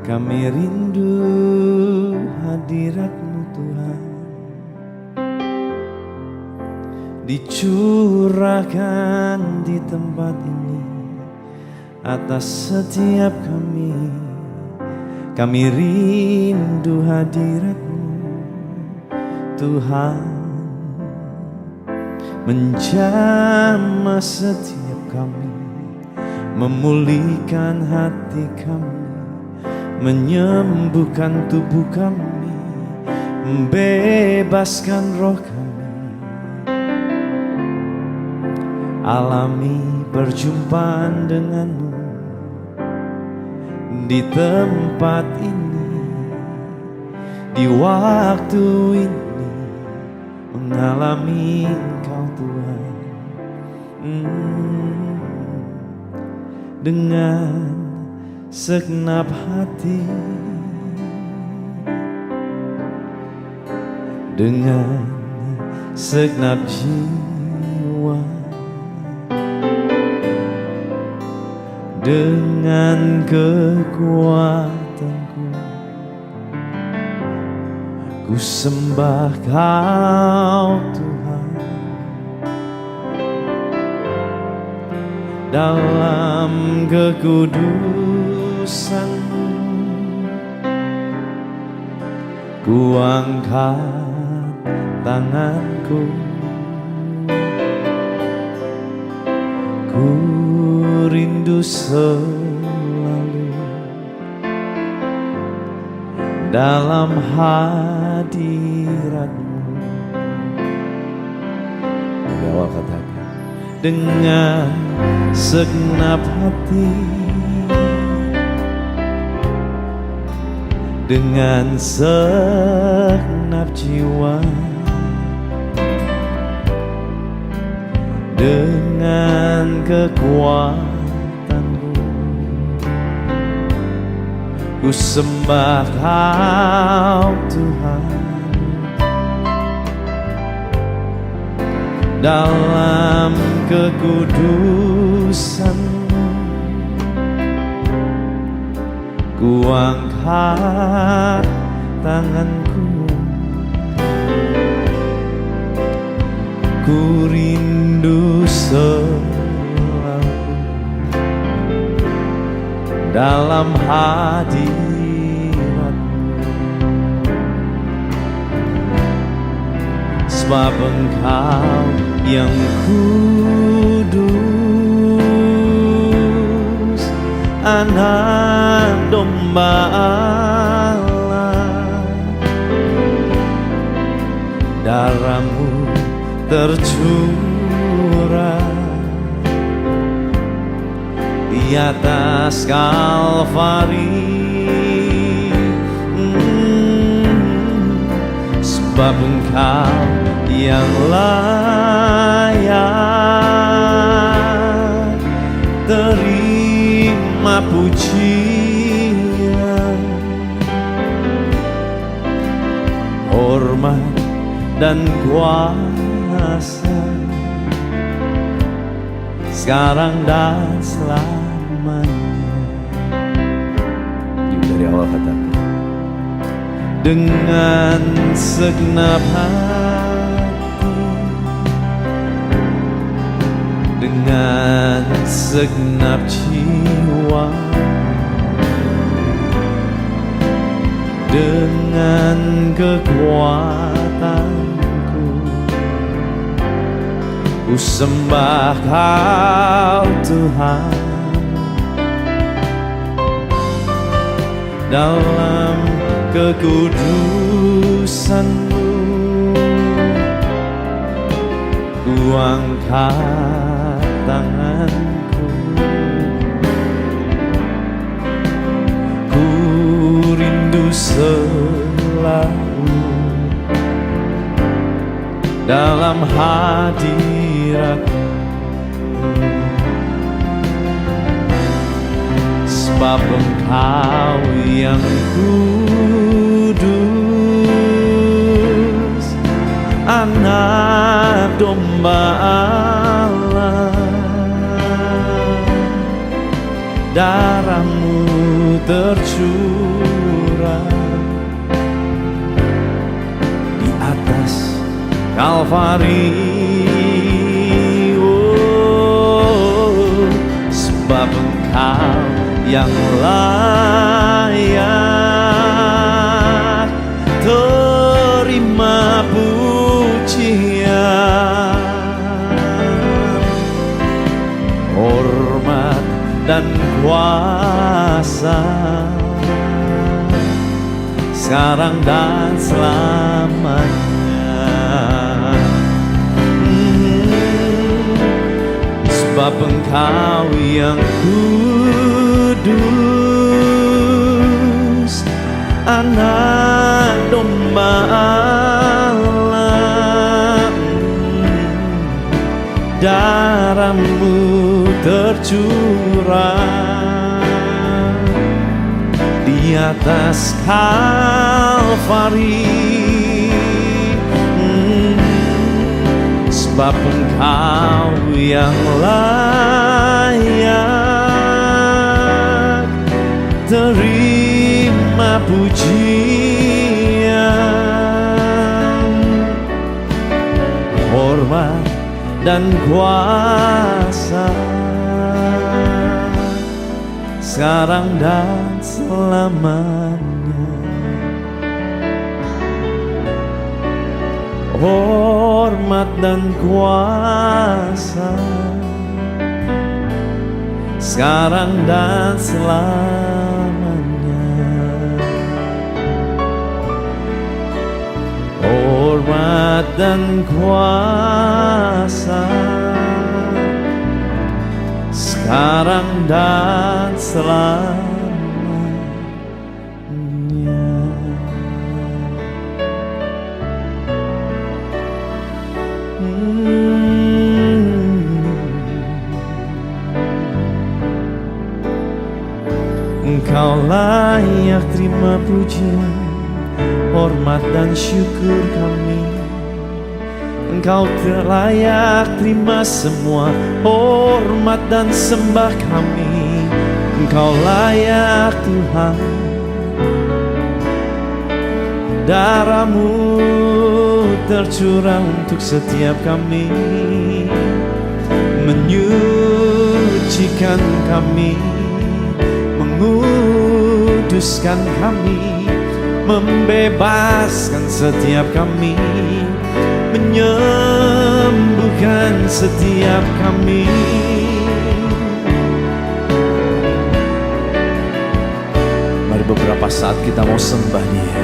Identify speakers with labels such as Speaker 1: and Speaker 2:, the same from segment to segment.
Speaker 1: Kami rindu hadirat-Mu Tuhan, dicurahkan di tempat ini atas setiap kami. Kami rindu hadirat-Mu Tuhan, menjamah setiap kami, memulihkan hati kami, menyembuhkan tubuh kami, membebaskan roh kami. Alami perjumpaan denganmu di tempat ini, di waktu ini, mengalami Engkau Tuhan. Dengan segenap hati, dengan segenap jiwa, dengan kekuatanku, ku sembah Kau Tuhan. Dalam kekudusan-Mu ku angkat tanganku, ku rindu selalu dalam hadirat-Mu. Di awal katakan, dengan segenap hati, dengan segenap jiwa, dengan kekuatanku, ku sembah Kau Tuhan. Dalam kekudusan-Mu ku angkat tanganku, ku rindu selalu dalam hadirat-Mu. Sebab Engkau yang kudus, Anak Domba Allah. Darah-Mu tercurah di atas Kalvari. Sebab Engkau yang layak terima pujian, hormat dan kuasa sekarang dan selamanya. Dari awal katakan, dengan segenap hati, dengan segenap jiwa, dengan kekuatanku, ku sembah Kau Tuhan. Dalam kekudusan-Mu ku angkat tanganku, ku rindu selalu dalam hadirat-Mu. Sebab Engkau yang kudus, Anak Domba Allah. Darah-Mu tercurah Kalvari. Oh, sebab Engkau yang layak terima pujian, hormat dan kuasa sekarang dan selamanya. Sebab Engkau yang kudus, Anak domba Allah, darah-Mu tercurah di atas Kalvari. Sebab Engkau yang layak terima pujian, hormat dan kuasa sekarang dan selamanya. Hormat dan kuasa sekarang dan selamanya. Hormat dan kuasa sekarang dan selamanya. Engkau layak terima pujian, hormat dan syukur kami. Engkau layak terima semua hormat dan sembah kami. Engkau layak Tuhan, darah-Mu tercurah untuk setiap kami, menyucikan kami, menguduskan kami, membebaskan setiap kami, menyembuhkan setiap kami. Mari beberapa saat kita mau sembah Dia,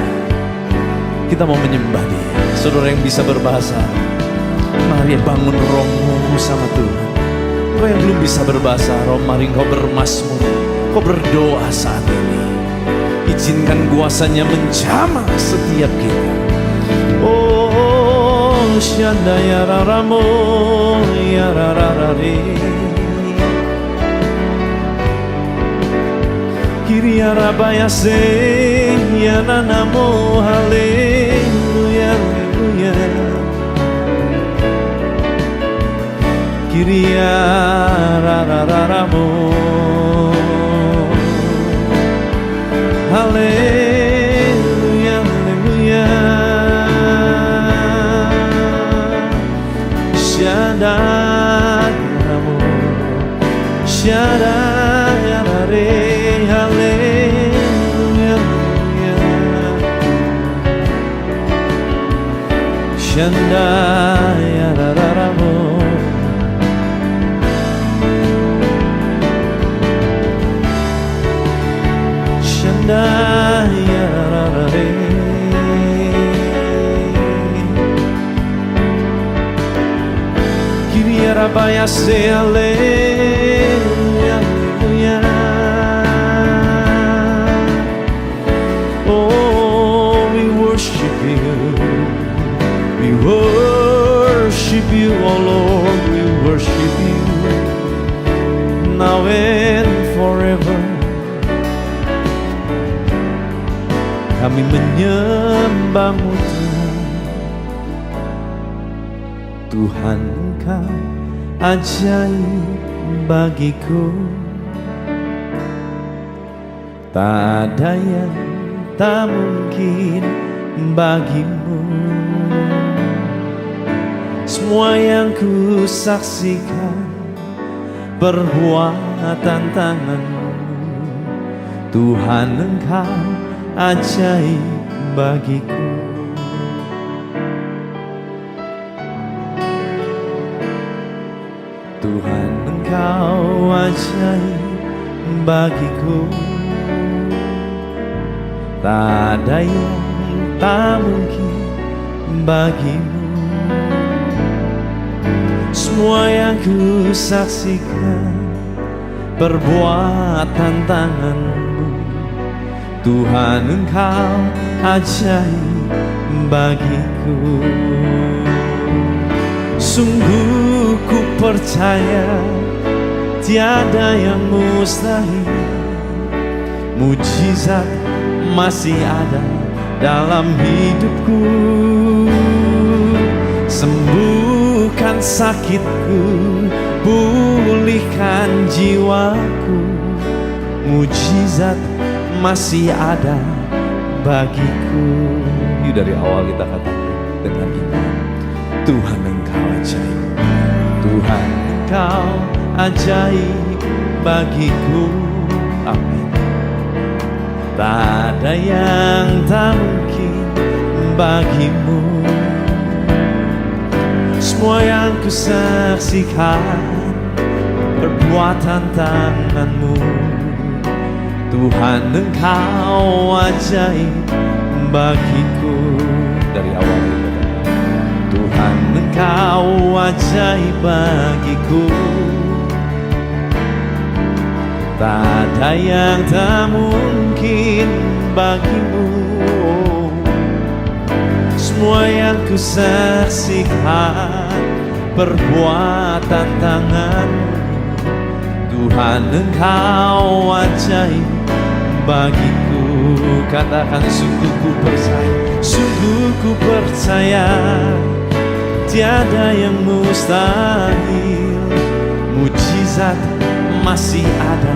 Speaker 1: kita mau menyembah Dia. Saudara yang bisa berbahasa, mari bangun rohmu sama Tuhan. Kau yang belum bisa berbahasa roh, mari kau bermazmur, kau berdoa saat ini. Izinkan kuasanya menjamah setiap kita. Oh, Shanda ya raramo ya rarare, Kiria rabaya se ya nanamo, haleluya haleluya. Kiria rararamo, haleluya haleluya. Shaddai ramo, Shaddai rare, haleluya haleluya. Shaddai raramo, Kiria rabaya se, haleluya haleluya. Oh, we worship you, we worship you, oh Lord, we worship you now and forever. Kami menyembah-Mu Tuhan. Tuhan Engkau ajaib bagiku, tak ada yang tak mungkin bagi-Mu. Semua yang ku saksikan perbuatan tangan-Mu, Tuhan Engkau ajaib bagiku. Tuhan Engkau ajaib bagiku. Tak ada yang tak mungkin bagimu. Semua yang ku saksikan perbuatan tangan-Mu, Tuhan Engkau ajaib bagiku. Sungguh ku percaya tiada yang mustahil. Mujizat masih ada dalam hidupku. Sembuhkan sakitku, pulihkan jiwaku. Mujizat masih ada bagiku. Yuk dari awal kita katakan dengan iman. Tuhan Engkau ajaib. Tuhan Engkau ajaib bagiku. Amin. Tak ada yang tak mungkin bagimu. Semua yang kusaksikan perbuatan tangan-Mu, Tuhan Engkau ajaib bagiku. Dari awal kita, Tuhan Engkau ajaib bagiku. Tak ada yang tak mungkin bagimu. Semua yang kusaksikan perbuatan tangan-Mu, Tuhan Engkau ajaib bagiku. Katakan sungguh ku percaya, sungguh ku percaya tiada yang mustahil. Mujizat masih ada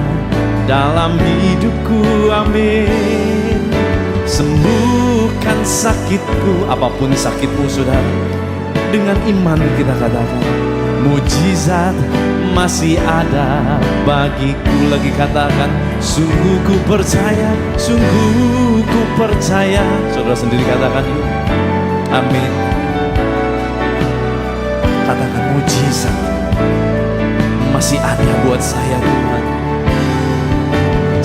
Speaker 1: dalam hidupku. Amin. Sembuhkan sakitku, apapun sakitmu saudara. Dengan iman kita katakan, mujizat masih ada bagiku. Lagi katakan, sungguh ku percaya, sungguh ku percaya. Saudara sendiri katakan yuk. Amin. Katakan mujizat masih ada buat saya Tuhan.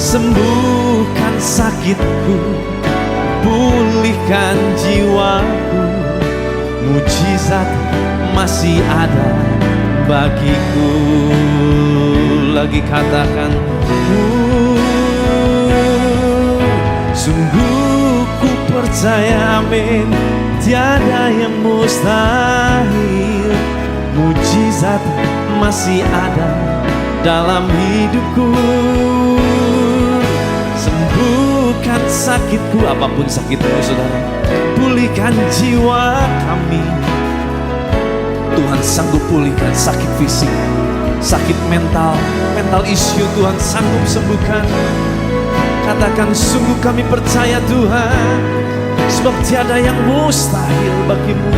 Speaker 1: Sembuhkan sakitku, pulihkan jiwaku. Mujizat masih ada bagiku. Lagi katakan, sungguh ku percaya, amin. Tiada yang mustahil. Mujizat masih ada dalam hidupku. Sembuhkan sakitku, apapun sakitmu saudara. Pulihkan jiwa kami. Tuhan sanggup pulihkan sakit fisik, sakit mental, mental issue Tuhan sanggup sembuhkan. Katakan sungguh kami percaya Tuhan, sebab tiada yang mustahil bagimu.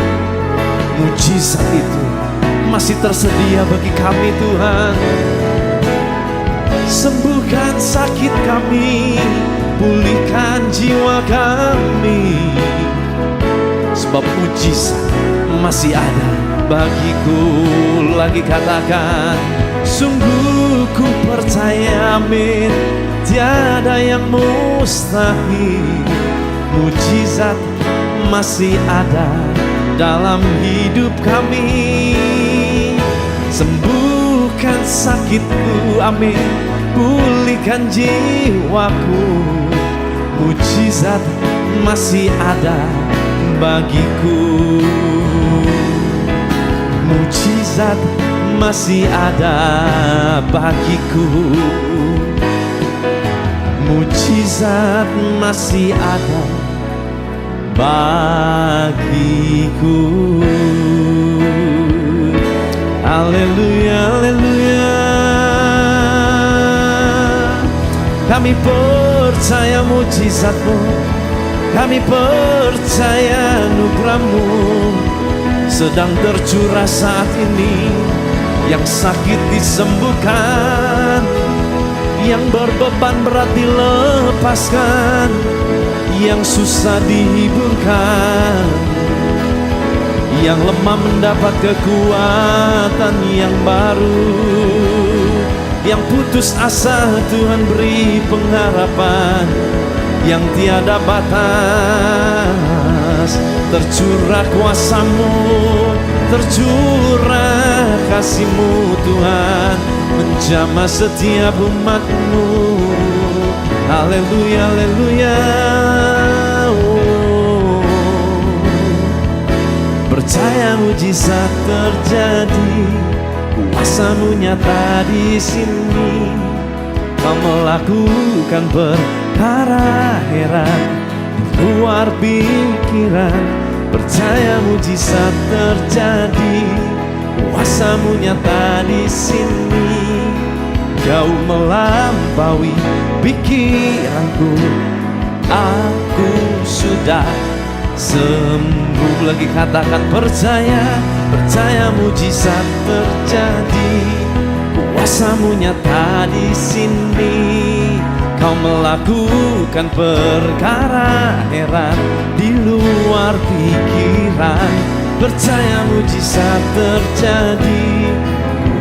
Speaker 1: Mujizat itu masih tersedia bagi kami Tuhan. Sembuhkan sakit kami, pulihkan jiwa kami, sebab mujizat masih ada bagiku. Lagi katakan, sungguh ku percaya, amin. Tiada yang mustahil. Mujizat masih ada dalam hidup kami. Sembuhkan sakitku, amin. Pulihkan jiwaku. Mujizat masih ada bagiku. Mujizat masih ada bagiku. Mujizat masih ada bagiku. Haleluya, haleluya. Kami percaya mujizat-Mu, kami percaya anugerah-Mu. sedang tercurah saat ini. Yang sakit disembuhkan, yang berbeban berat dilepaskan, yang susah dihiburkan, yang lemah mendapat kekuatan yang baru, yang putus asa Tuhan beri pengharapan yang tiada batas. Tercurah kuasa-Mu, tercurah kasih-Mu Tuhan, menjamah setiap umat-Mu. Haleluya, haleluya. Oh. Percaya mujizat terjadi, kuasa-Mu nyata di sini. Kau melakukan perkara heran di luar pikiran. Percaya mujizat terjadi, kuasa-Mu nyata di sini. Jauh melampaui pikiranku, aku sudah sembuh. Lagi katakan percaya, percaya mujizat terjadi, kuasa-Mu nyata di sini. Kau melakukan perkara heran di luar pikiran. Percaya mujizat terjadi,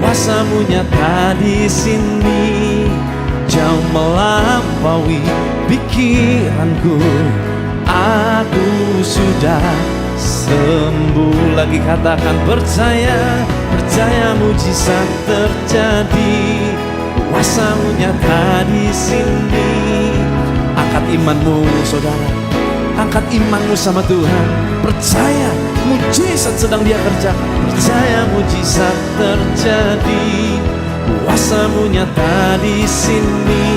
Speaker 1: kuasa-Mu nyata di sini. Jauh melampaui pikiranku, aku sudah sembuh. Lagi katakan percaya, percaya mujizat terjadi, kuasa-Mu nyata di sini. Angkat imanmu saudara, angkat imanmu sama Tuhan. Percaya mujizat sedang Dia kerjakan. Percaya mujizat terjadi, kuasa-Mu nyata di sini.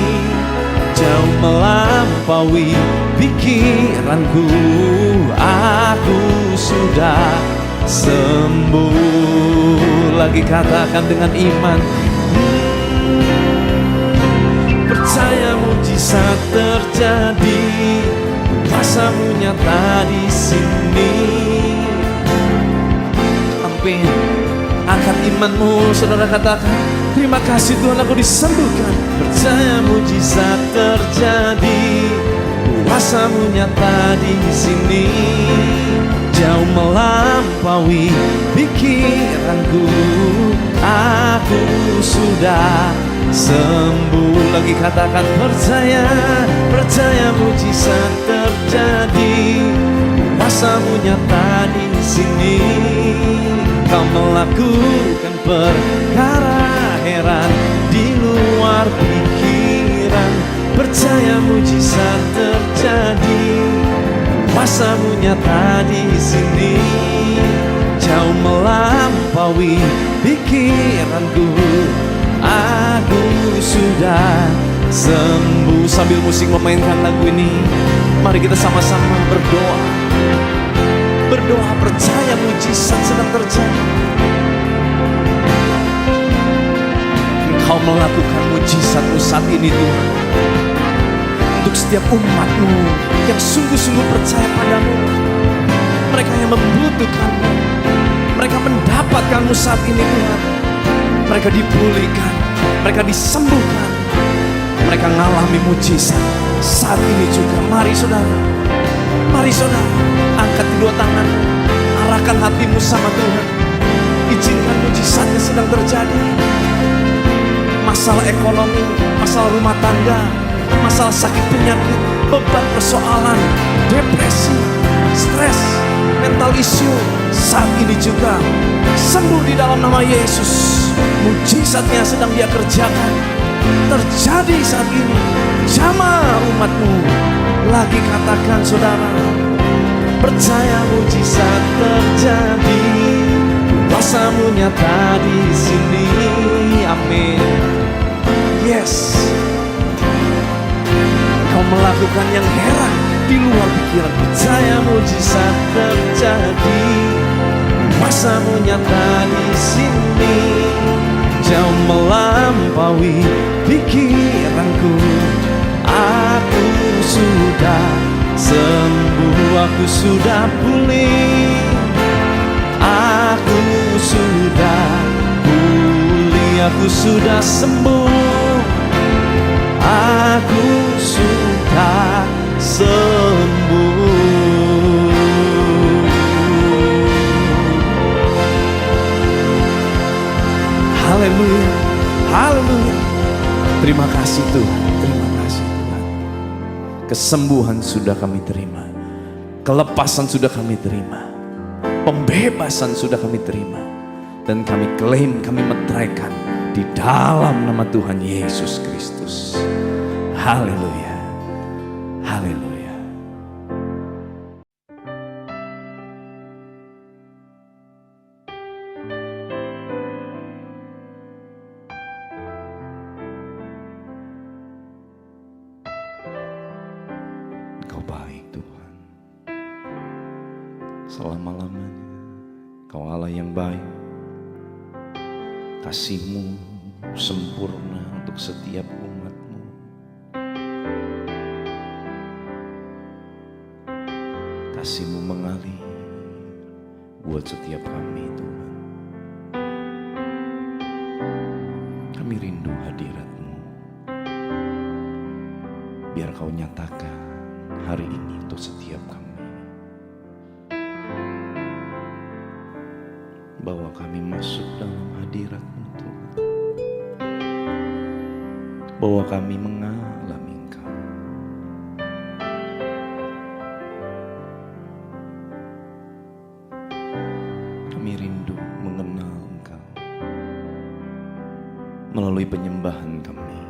Speaker 1: Jauh melampaui pikiranku, aku sudah sembuh. Lagi katakan dengan iman, percaya mujizat terjadi, kuasa-Mu nyata di sini. Amin. Angkat imanmu saudara, katakan terima kasih Tuhan, aku disembuhkan. Percaya mujizat terjadi, kuasa-Mu nyata di sini. Jauh melampaui pikiranku, aku sudah sembuh. Lagi katakan percaya, percaya mujizat terjadi, kuasa-Mu nyata di sini. Kau melakukan perkara heran di luar pikiran. Percaya mujizat terjadi, kuasa-Mu nyata di sini. Jauh melampaui pikiranku, aku sudah sembuh. Sambil musik memainkan lagu ini, mari kita sama-sama berdoa. Berdoa percaya mujizat sedang terjadi. Engkau melakukan mujizat-Mu saat ini Tuhan, untuk setiap umat-Mu yang sungguh-sungguh percaya pada-Mu. Mereka yang membutuhkan-Mu, mereka mendapatkan-Mu saat ini Tuhan. Mereka dipulihkan, mereka disembuhkan, mereka mengalami mujizat saat ini juga. Mari saudara, mari saudara, angkat kedua tangan, arahkan hatimu sama Tuhan. Izinkan mujizatnya sedang terjadi. Masalah ekonomi, masalah rumah tangga, masalah sakit penyakit, beban persoalan, depresi, stres, mental issue, saat ini juga sembuh di dalam nama Yesus. Mujizatnya sedang Dia kerjakan, terjadi saat ini. Jamah umat-Mu. Lagi katakan saudara, percaya mujizat terjadi, kuasa-Mu nyata di sini. Amin. Yes. Kau melakukan yang heran di luar pikiran. Percaya mujizat terjadi, kuasa-Mu nyata di sini. Jauh melampaui pikiranku, aku sudah sembuh, aku sudah pulih, sudah pulih, aku sudah sembuh, aku sudah sembuh. Haleluya, haleluya. Terima kasih Tuhan, terima kasih Tuhan. Kesembuhan sudah kami terima, kelepasan sudah kami terima, pembebasan sudah kami terima. Dan kami klaim, kami meteraikan di dalam nama Tuhan Yesus Kristus. Haleluya, haleluya. Kau baik Tuhan, selama-lamanya Kau Allah yang baik. Kasih-Mu sempurna untuk setiap umat-Mu. Kasih-Mu mengalir buat setiap kami Tuhan. Kami rindu hadirat-Mu. Biar Kau nyatakan hari ini untuk setiap kami, bahwa kami masuk dalam hadirat-Mu Tuhan, bahwa kami mengalami Engkau. Kami rindu mengenal Engkau melalui penyembahan kami.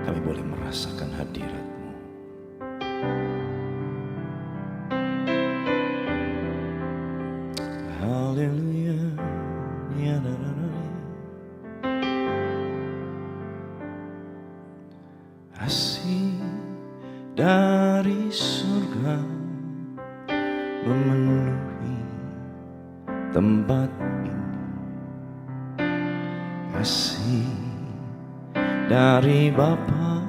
Speaker 1: Kami boleh merasakan hadirat-Mu. Haleluya, ya kasih dari surga memenuhi tempat ini. Kasih dari Bapa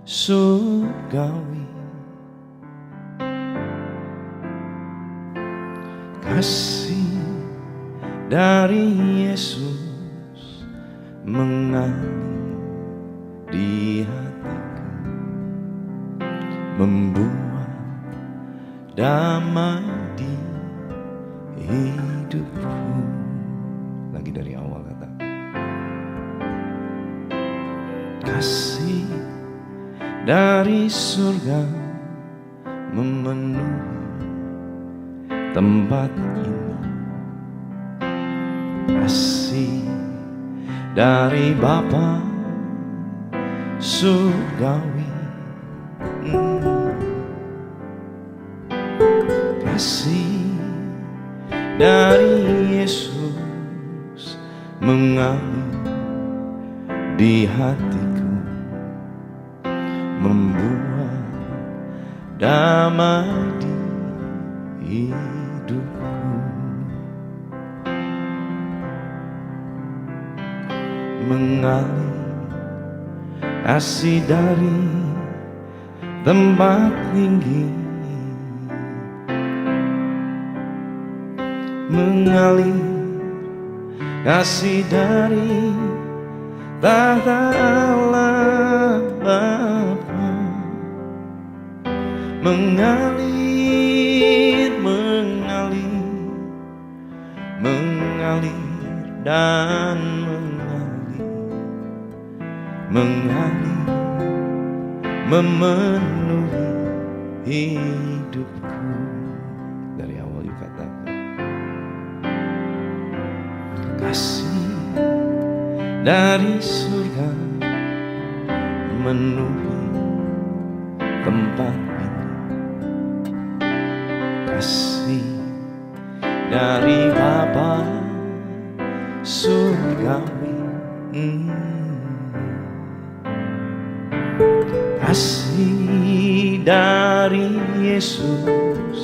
Speaker 1: surgawi, kasih dari Yesus mengalir di hatiku, membuat damai di hidupku. Lagi dari awal kata, kasih dari surga memenuhi tempat ini. Kasih dari Bapa surgawi, kasih dari Yesus mengalir di hatiku, membuat damai di hidupku. Mengalir kasih dari tempat tinggi, mengalir kasih dari tahta Allah Bapa, mengalir, mengalir, mengalir dan mengalir, memenuhi hidupku. Dari awal yuk katakan, kasih dari surga memenuhi tempat ini. Kasih dari Bapa surgawi, kasih dari Yesus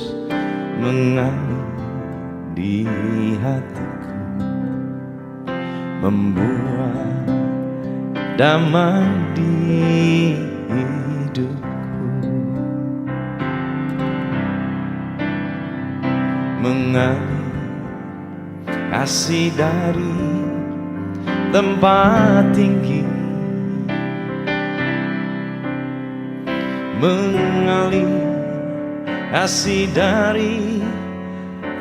Speaker 1: mengalir di hatiku, membuat damai di hidupku, mengalir kasih dari tempat tinggi, mengalir kasih dari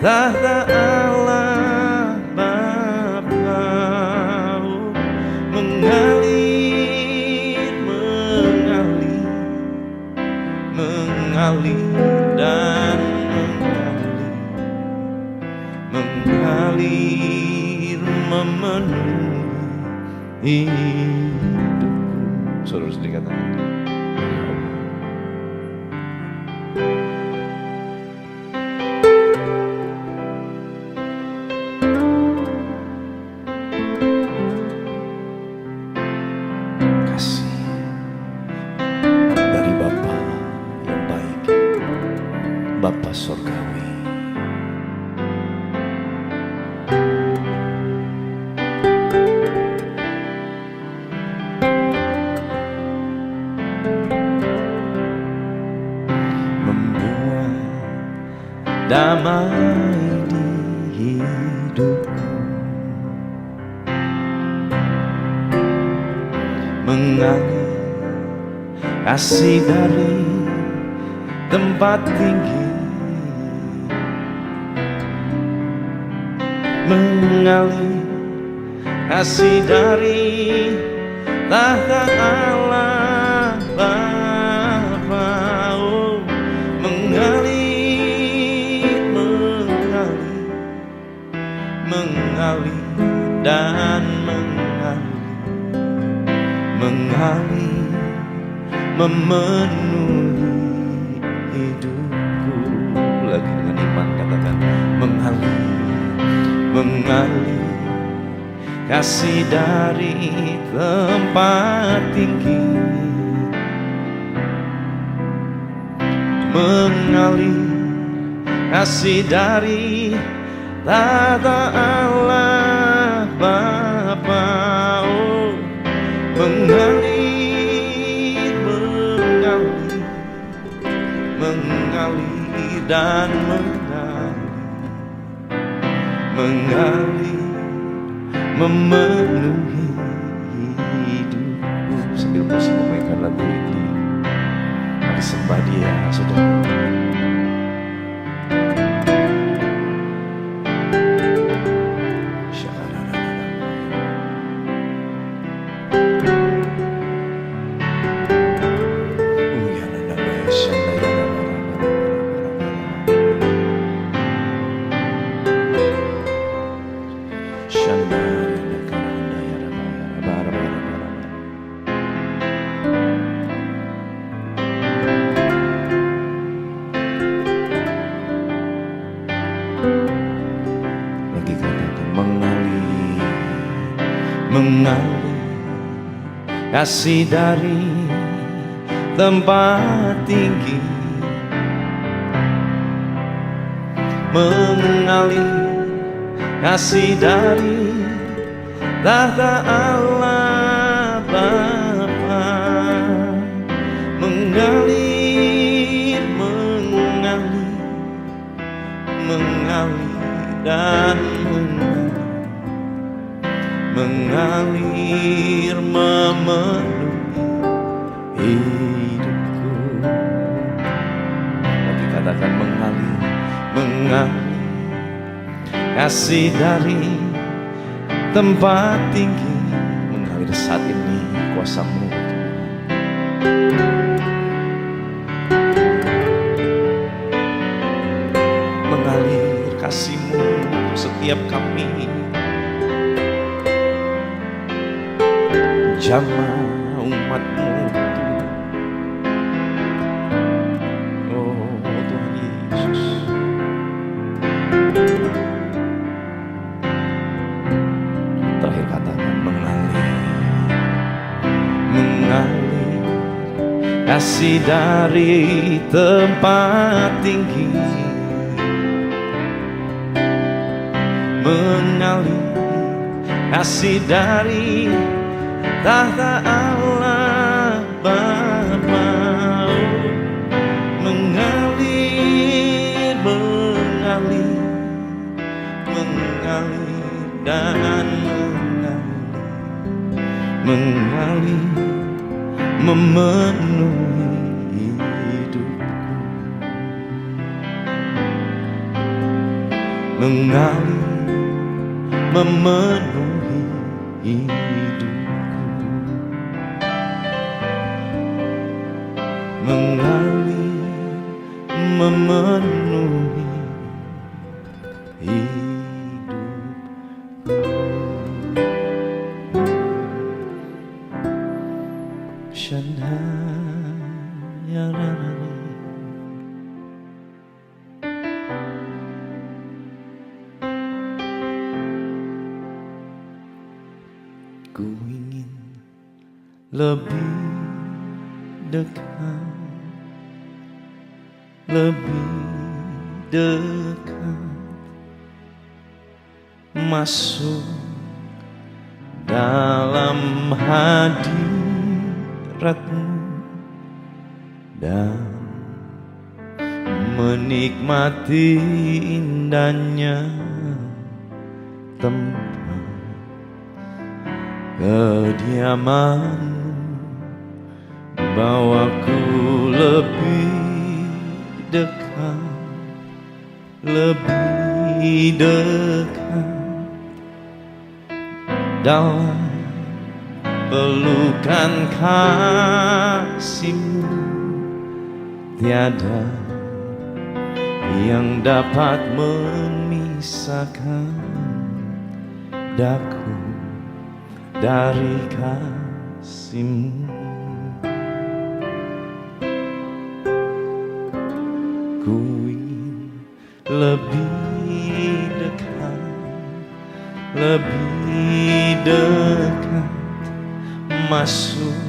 Speaker 1: tahta Allah Bapa, mengalir, mengalir, mengalir dan mengalir, mengalir memenuhi hidupku. Saudara sendiri katakan, kasih dari Bapa yang baik, Bapa Sorgawi. Membuat damai di hidupku, mengalir kasih dari tempat tinggi, mengalir kasih dari tahta Allah Bapa, oh, mengalir, mengalir, mengalir dan mengalir, mengalir memenuhi hidupku. Lagi dengan iman katakan, mengalir, mengalir kasih dari tempat tinggi, mengalir kasih dari tahta Allah Bapa, oh, mengalir, mengalir, mengalir dan mengalir, mengalir memenuhi hidupku. Sambil musik memainkan lagu ini, mari sembah Dia, saudara. Lagi katakan, mengalir, mengalir kasih dari tempat tinggi, mengalir kasih dari tahta Allah Bapa, mengalir, mengalir, mengalir dan mengalir, mengalir memenuhi hidupku. Lagi katakan, mengalir, mengalir kasih dari tempat tinggi, mengalir saat ini kuasa-Mu, mengalir kasih-Mu untuk setiap kami, jamaah umat-Mu. Oh Tuhan Yesus, terakhir katakan, mengalir, mengalir kasih dari tempat tinggi, mengalir kasih dari tahta Allah Bapa, mengalir, mengalir, dan mengalir memenuhi hidupku, mengalir memenuhi hidupku, mengalir memenuhi hidupku. Ku ingin lebih dekat, lebih dekat, masuk dalam hadirat-Mu dan menikmati indahnya tempat kediaman-Mu. Bawaku lebih dekat, lebih dekat dalam pelukan kasih-Mu. Tiada yang dapat memisahkan daku dari kasih-Mu. Ku ingin lebih dekat, lebih dekat, masuk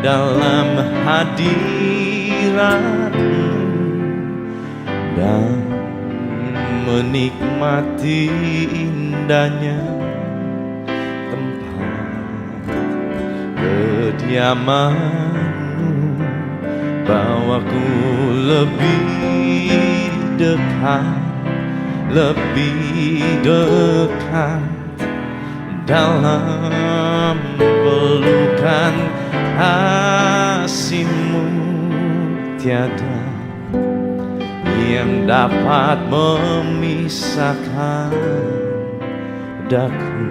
Speaker 1: dalam hadirat-Mu dan menikmati indahnya tempat kediaman-Mu. Bawaku lebih dekat, lebih dekat dalam pelukan kasih-Mu. Tiada yang dapat memisahkan daku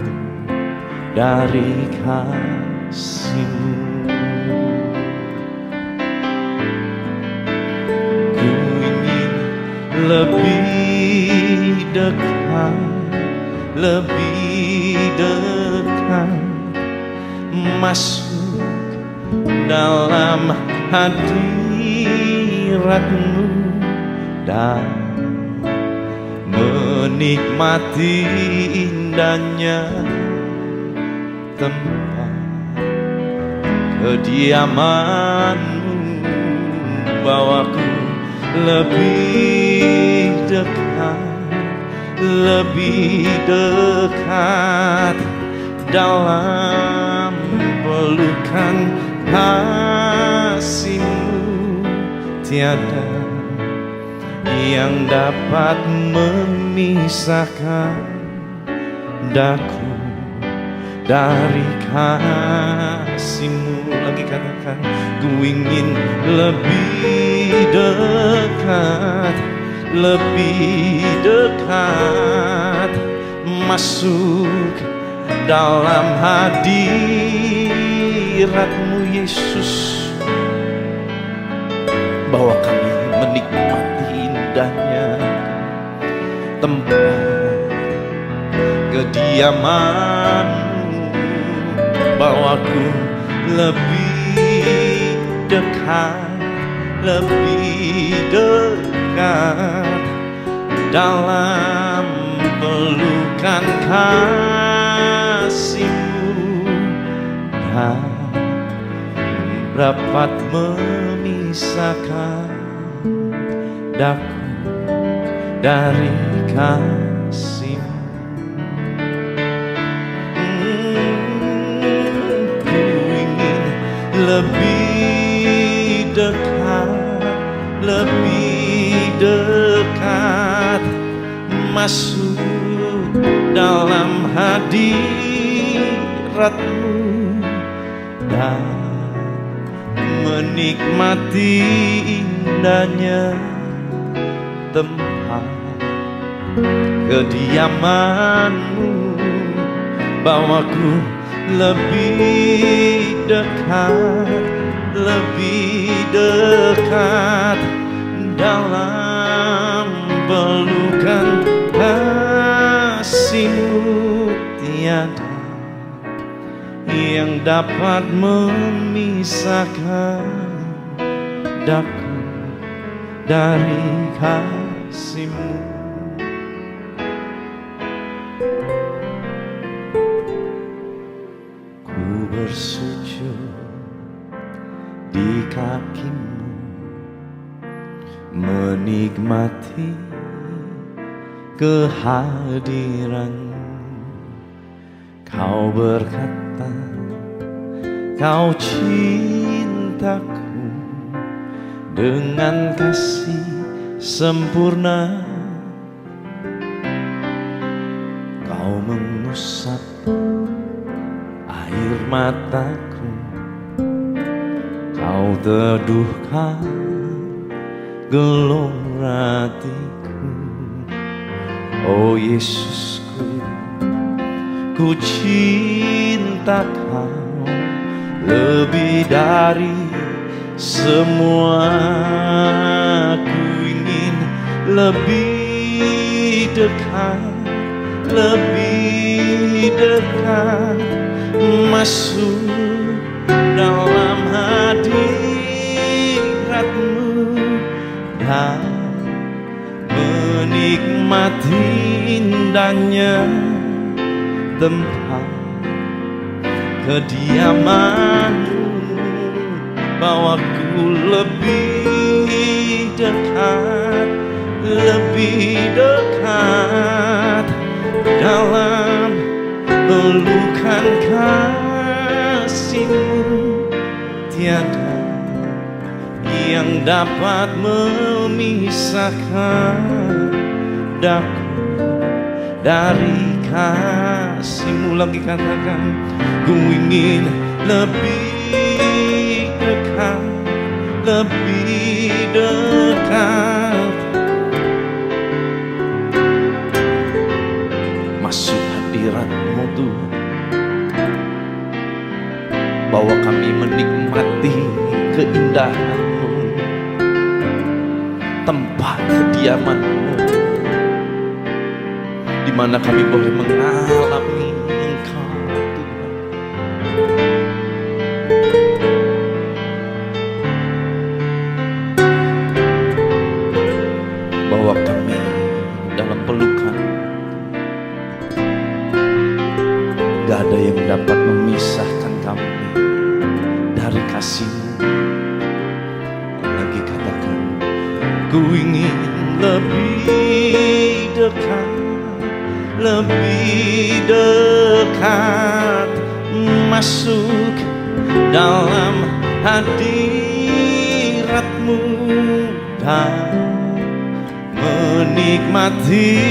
Speaker 1: dari kasih-Mu. Ku ingin lebih dekat, lebih dekat, masuk dalam hadirat-Mu dan menikmati indahnya tempat kediaman-Mu. Bawaku lebih dekat, lebih dekat dalam pelukan kasih-Mu. Tiada yang dapat memisahkan daku dari kasih-Mu. Lagi katakan, ku ingin lebih dekat, lebih dekat, masuk dalam hadirat-Mu Yesus. Bahwa kami menikmati indahnya tempat kediaman-Mu. Bawaku lebih dekat, lebih dekat dalam pelukan kasih-Mu dan dapat memisahkan daku dari kasih-Mu. Ku ingin lebih dekat, lebih dekat, masuk dalam hadirat-Mu dan menikmati indahnya tempat kediaman-Mu. Bawaku lebih dekat dalam pelukan kasih-Mu. Tiada yang dapat memisahkan daku dari kasih-Mu. Ku bersujud di kaki-Mu, menikmati kehadiran-Mu. Kau berkata, Kau cintaku dengan kasih sempurna. Kau mengusap air mataku, Kau teduhkan gelora hatiku. Oh Yesusku, ku cinta Kau lebih dari semua. Ku ingin lebih dekat masuk dalam hadirat-Mu dan menikmati indahnya tempat kediaman-Mu. Bawaku lebih dekat dalam pelukan kasih-Mu. Tiada yang dapat memisahkan daku dari kasih-Mu. Lagi katakan, ku ingin lebih dekat masuk hadirat-Mu Tuhan. Bawa kami menikmati keindahan-Mu, tempat kediaman-Mu, di mana kami boleh mengalami Engkau Tuhan. Bawa kami dalam pelukan. Gak ada yang dapat memisahkan kami dari kasih-Mu. Lagi katakan, ku ingin lebih dekat masuk dalam hadirat-Mu dan menikmati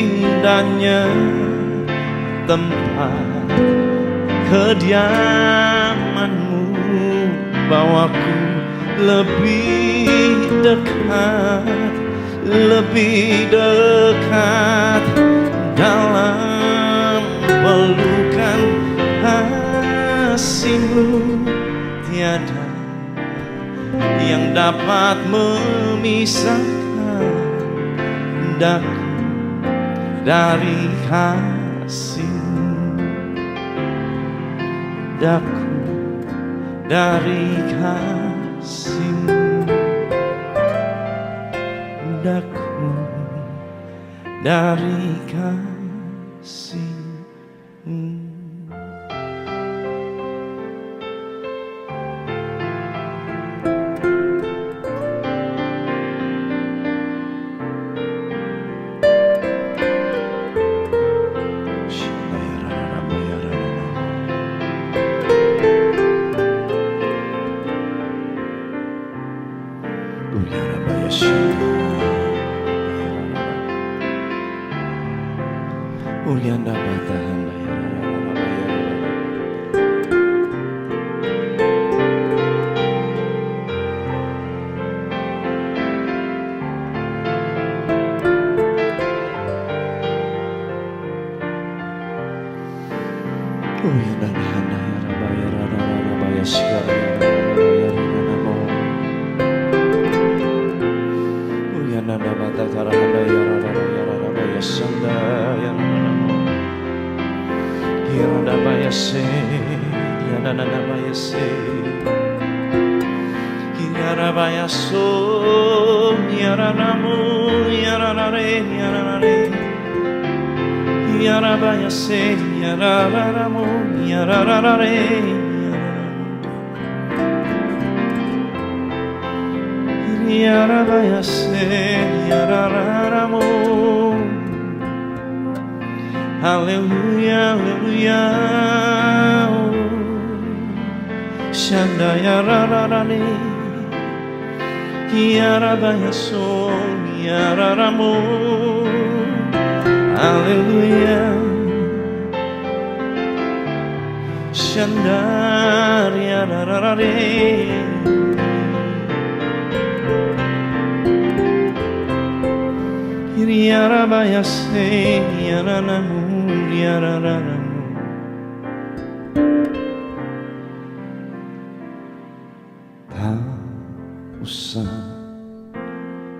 Speaker 1: indahnya tempat kediaman-Mu. Bawaku lebih dekat dalam pelukan kasih-Mu. Tiada yang dapat memisahkan daku dari kasih-Mu. Daku dari kasih-Mu. Daku dari kasih-Mu. Ulianda Oh ya nana nana ya rabaya rana rana baya sekali ya rabaya rana mo. Oh ya nana mata karana ya rana baya sanda ya rana mo. Ya rana baya se ya nana baya se. Ya rabaya so ya rana mo ya rana re. Yarabaya se yarararamo yarararare yarabaya se yarararamo. Hallelujah, hallelujah. Shanda yarararare yarabaya so yararamo. Hallelujah. Shandar ya rarare. Ya rabaya se ya nanamu ya rararamu. Tak usah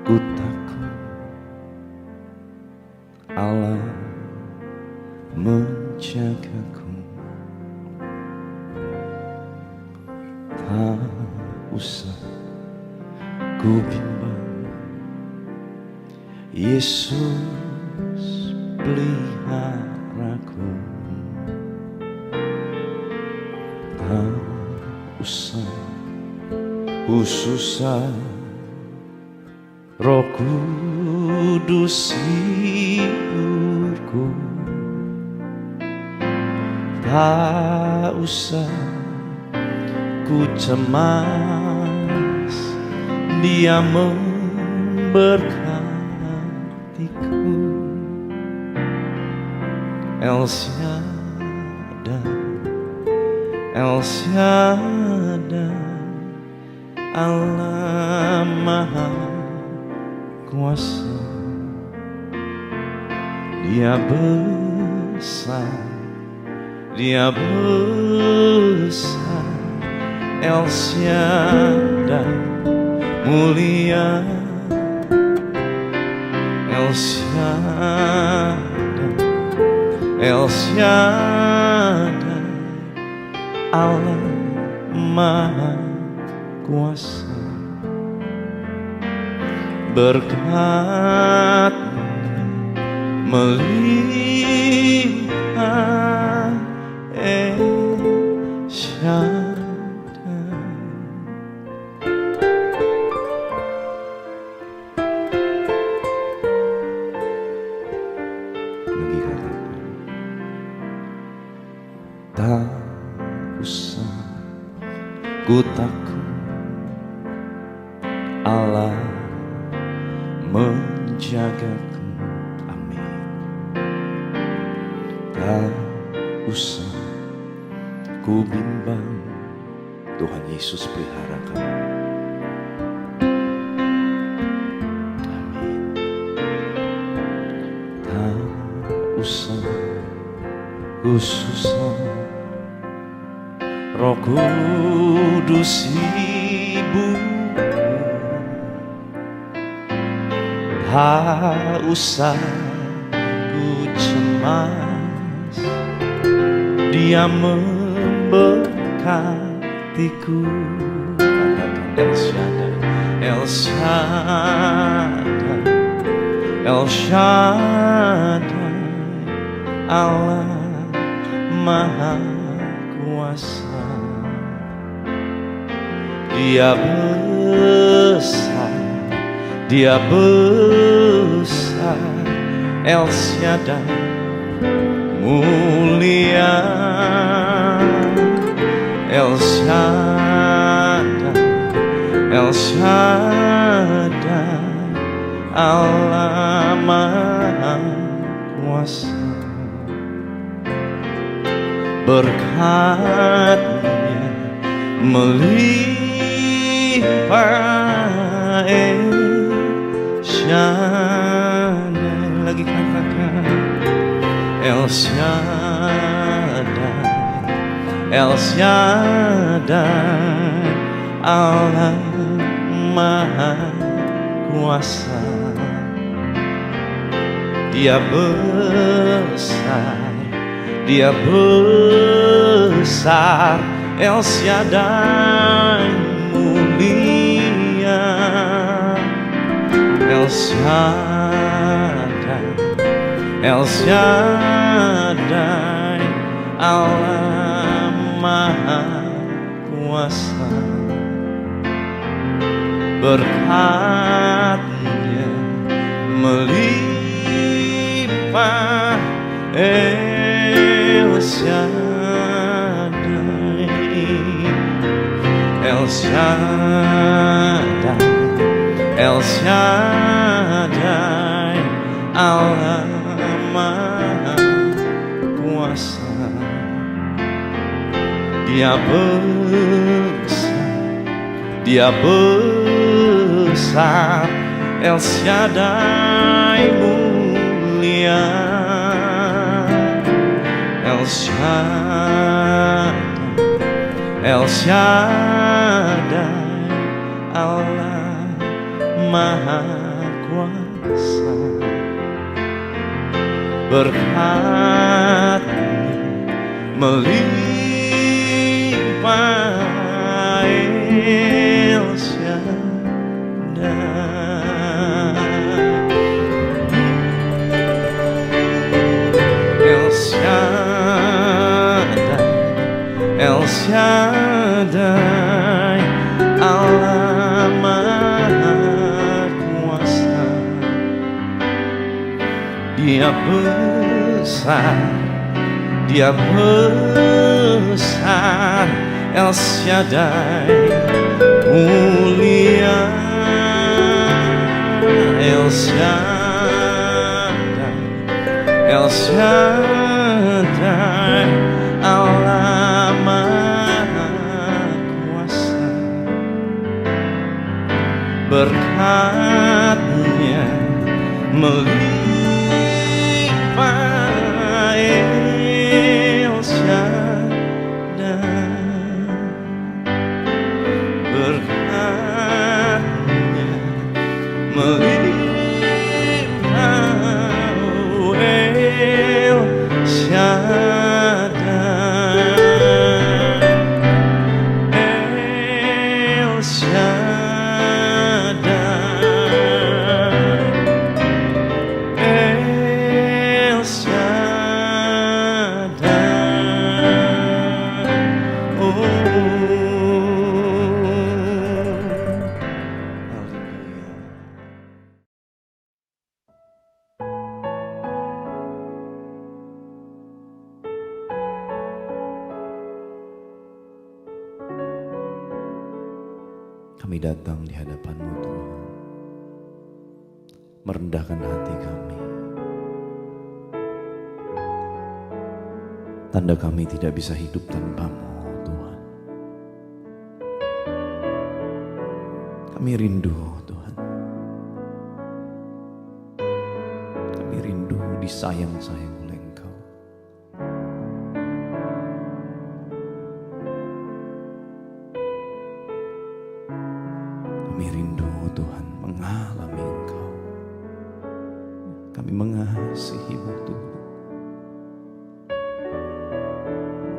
Speaker 1: ku takut, Allah menjagaku. Tak usah ku bimbang, Yesus peliharaku. Tak usah ku susah, Roh Kudus hiburku. Tak usah ku cemas, Dia memberkatiku. El Shaddai, El Shaddai, Allah Maha Kuasa. Dia besar, Dia besar. El Shaddai mulia, El Shaddai, El Shaddai, Allah Maha Kuasa. Berkat-Nya melimpah, El Shaddai. Lagi katakan, tak usah ku takut, Allah menjagaku. Amin. Tak usah ku bimbang, Tuhan Yesus pelihara kamu. Amin. Tak usah ku susah, Roh Kudus hiburku. Tak usah ku cemas, Dia memberkatiku. Katakan El Shaddai, El Shaddai, El Shaddai, Allah Maha Kuasa. Dia besar, Dia besar. El Shaddai mulia, El Shaddai, El Shaddai, Allah Maha Kuasa. Berkat-Nya melimpah, El Shaddai. Lagi katakan El Shaddai, El Shaddai, Allah Maha Kuasa. Dia besar, Dia besar, El Shaddai mulia, El Shaddai, El Shaddai, Allah Maha Kuasa. Berkatnya melimpah, El Shaddai, El Shaddai, El Shaddai, Allah Maha Kuasa. Dia besar, Dia besar, El Shaddai mulia, El Shaddai, El Shaddai, Allah Maha Kuasa. Berkatnya melimpah, El Shaddai, El Shaddai, El Shaddai, Allah Maha Kuasa. Dia besar, Dia besar, El Shaddai mulia, El Shaddai, El Shaddai, Allah Maha Kuasa. Berkatnya melimpah, El Shaddai. Berkatnya melimpah, El Shaddai, El Shaddai, El Shaddai. Oh. Kami datang di hadapan-Mu Tuhan, merendahkan hati kami. Tanda kami tidak bisa hidup tanpa-Mu Tuhan. Kami rindu Tuhan. Kami rindu disayang-sayang oleh Engkau. Kami rindu Tuhan mengalami Engkau. Kami mengasihi-Mu Tuhan.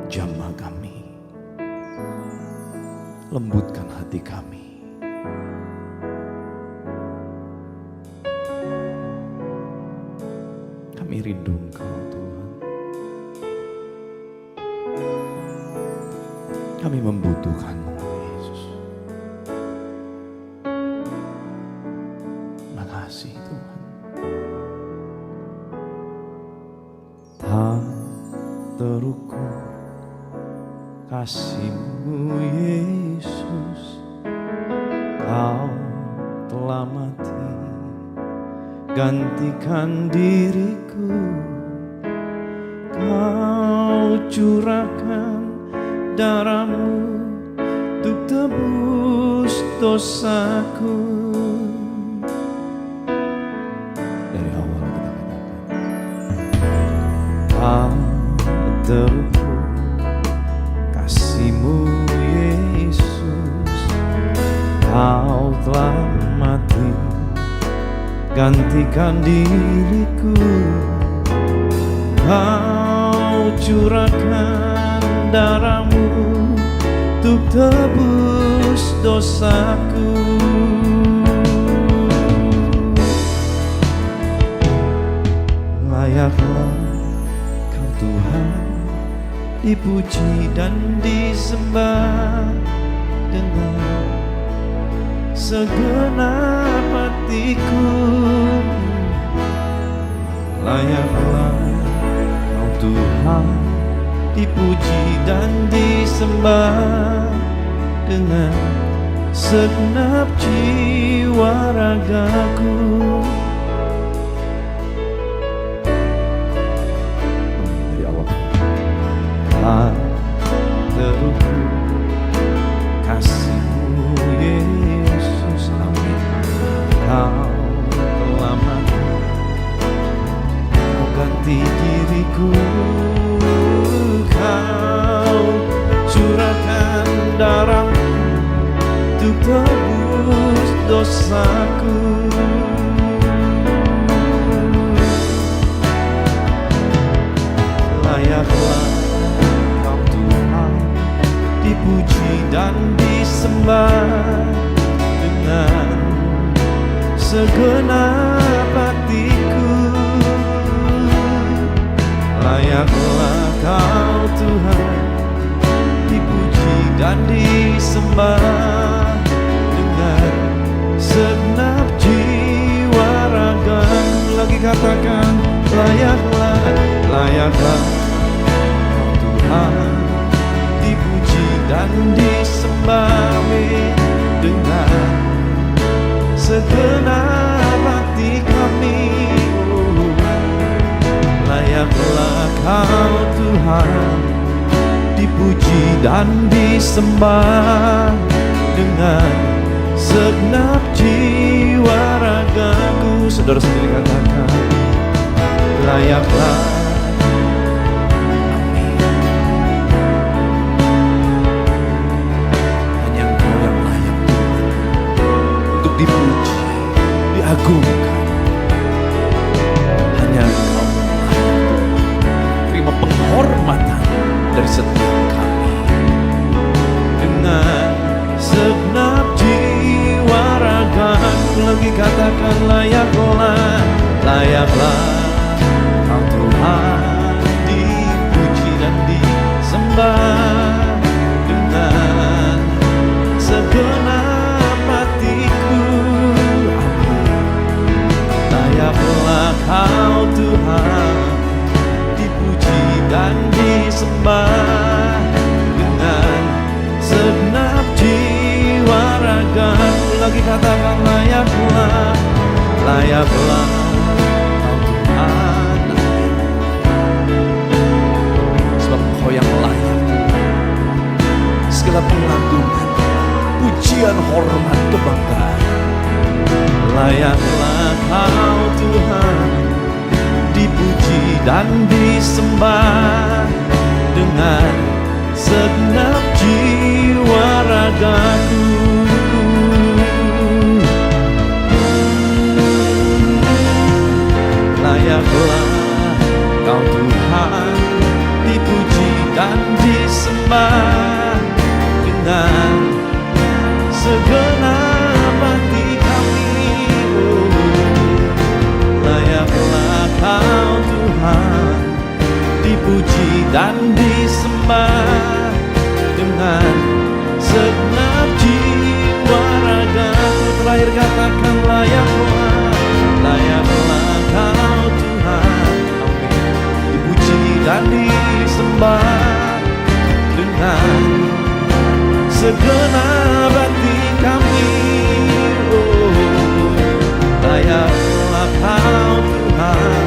Speaker 1: Jamah kami, lembutkan hati kami. Kami rindu Engkau Tuhan. Kami membutuhkan-Mu Yesus. Makasih Tuhan. Tak terukur kasih-Mu Yesus, Kau telah mati gantikan diriku. Kau curahkan darah-Mu untuk tebus dosaku. Dari awal kita katakan, tak terukur kasih-Mu Yesus, Kau telah mati gantikan diriku. Kau curahkan darah-Mu untuk tebus dosaku. Layaklah Kau Tuhan dipuji dan disembah dengan segenap hatiku. Layaklah Kau Tuhan dipuji dan disembah dengan segenap jiwa ragaku. Teruku kasih-Mu Yesus, amin. Kau telah mati, Kau ganti diriku. Kau curahkan darah-Mu untuk tebus dosaku. Layaklah dipuji dan disembah dengan segenap hatiku. Layaklah Kau Tuhan dipuji dan disembah dengan segenap jiwa ragaku. Lagi katakan, layaklah, layaklah Kau Tuhan dan disembah dengan segenap hati kami. Layaklah Kau Tuhan dipuji dan disembah dengan segenap jiwa ragaku. Saudara sendiri katakan, layaklah. Dipuji, diagungkan. Hanya Engkau layak. Terima penghormatan dari setiap kami. Dengan segenap jiwa ragaku, lagi katakan, layaklah, layaklah Kau Tuhan dipuji dan disembah dengan segenap Kau Tuhan dipuji dan disembah dengan segenap jiwa ragaku. Lagi katakan, layaklah, layaklah Kau Tuhan, sebab Kau yang layak segala pengagungan, pujian, hormat, kebanggaan. Layaklah Kau Tuhan dipuji dan disembah dengan segenap jiwa ragaku. Layaklah Kau Tuhan dipuji dan disembah dengan segenap hati kami. Layaklah Kau Tuhan dipuji dan disembah dengan segenap jiwa ragaku. Terakhir katakan, layaklah, layaklah Kau Tuhan, amin, dipuji dan disembah dengan segenap hati kami. Layaklah Kau Tuhan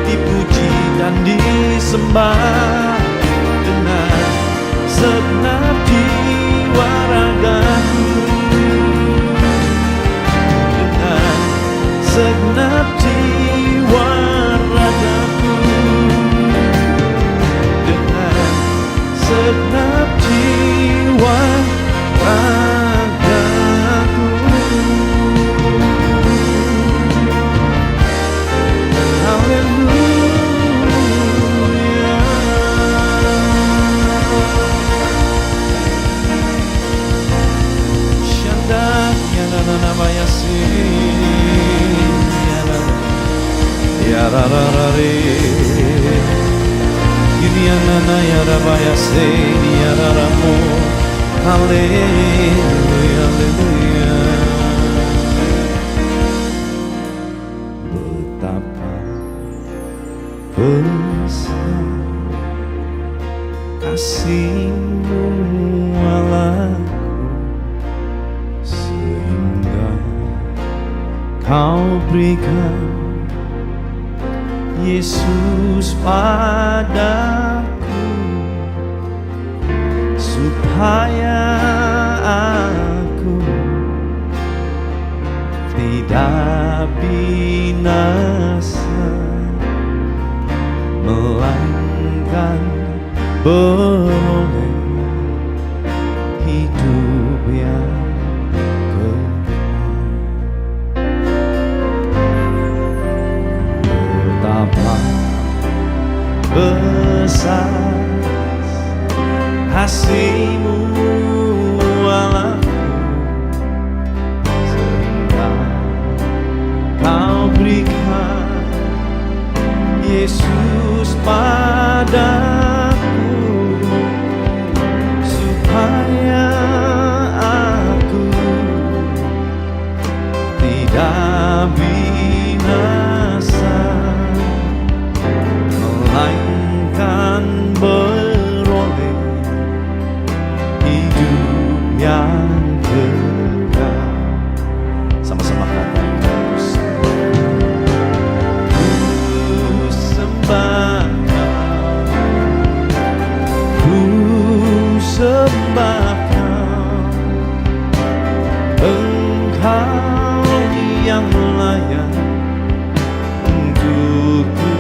Speaker 1: dipuji dan disembah dengan segenap jiwa ragaku. Dengan segenap jiwa ragaku. Dengan segenap jiwa rararare Irianana yarabaya se yararamo Haleluya haleluya. Betapa besar kasih-Mu Allahku, sehingga Kau berikan Yesus padaku, supaya aku tidak binasa, melainkan beroleh hidup yang kekal. Betapa besar kasih-Mu Allahku, sehingga Kau berikan Yesus padaku, supaya aku tidak binasa, melainkan beroleh hidup yang kekal. Sama-sama katakan, ku sembah Kau, Engkau yang layak untuk ku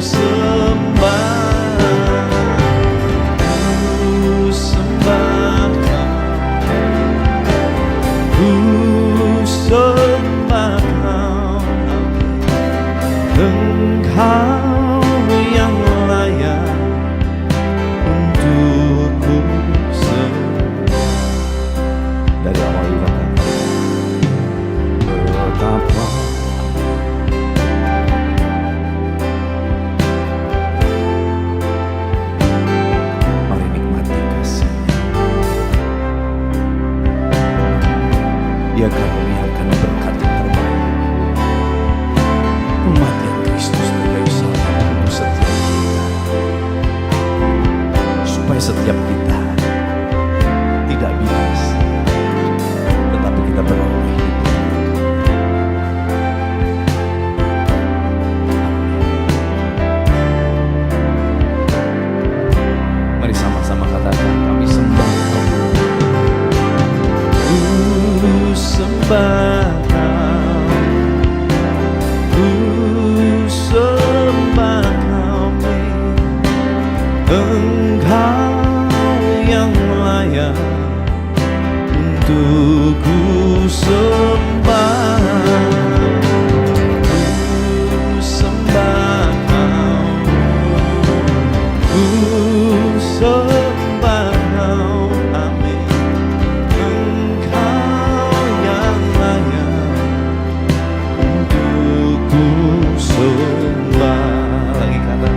Speaker 1: sembah. Ku sembah Kau, ku sembah Kau, Engkau yang layak untuk ku sembah. Dari awal dikatakan, betapa mari nikmati kasih-Nya. Dia karuniakan berkat yang terbaik, kematian Kristus di kayu salib untuk setiap kita, supaya setiap kita tidak binasa, tetapi kita beroleh hidup. Mari sama-sama katakan, kami sembah Kau. Ku sembah Kau, ku sembah Kau, Engkau yang layak untuk ku sembah. Ku sembah Kau, ku sembah Kau, amin. Engkau yang layak untuk ku sembah. Lagi kata,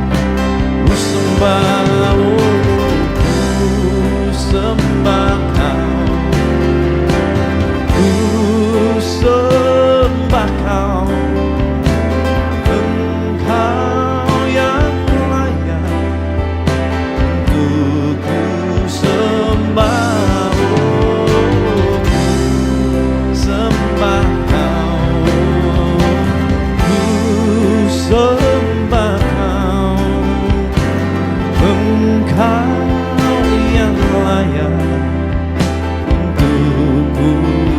Speaker 1: ku sembah, ku sembah Kau, ku sembah Kau, Engkau yang layak untuk ku sembah. Ku sembah Kau, ku sembah Kau, Engkau yang layak untuk ku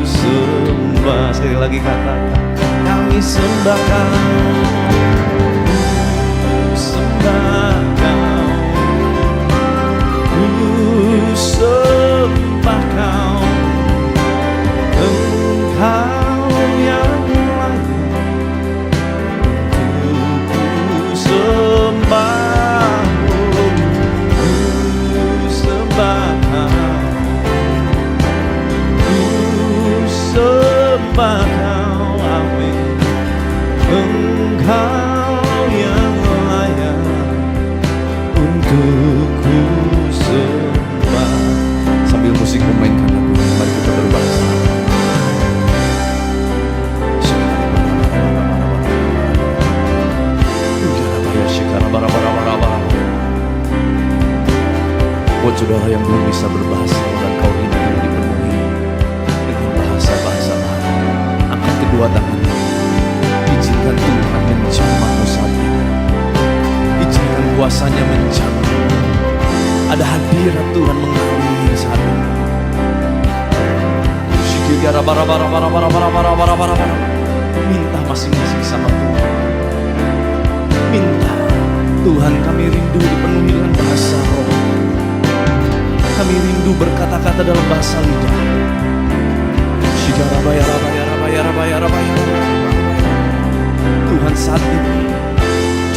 Speaker 1: sembah. Sekali lagi katakan, kami sembah Kau, ku sembah Kau, ku sembah Kau, Engkau yang layak untuk ku sembah. Ku sembah Kau, ku sembah Kau, amin. Engkau Buat saudara yang belum bisa berbahasa dan kau rindu dipenuhi dengan bahasa-bahasa baru, angkat kedua tanganmu. Izinkan Tuhan menjamahmu saat ini. Izinkan kuasanya menjamah. Ada hadirat Tuhan mengalir saat ini. Minta masing-masing sama Tuhan. Minta, Tuhan, kami rindu dipenuhi dengan bahasa roh. Kami rindu berkata-kata dalam bahasa lidah. Tuhan, saat ini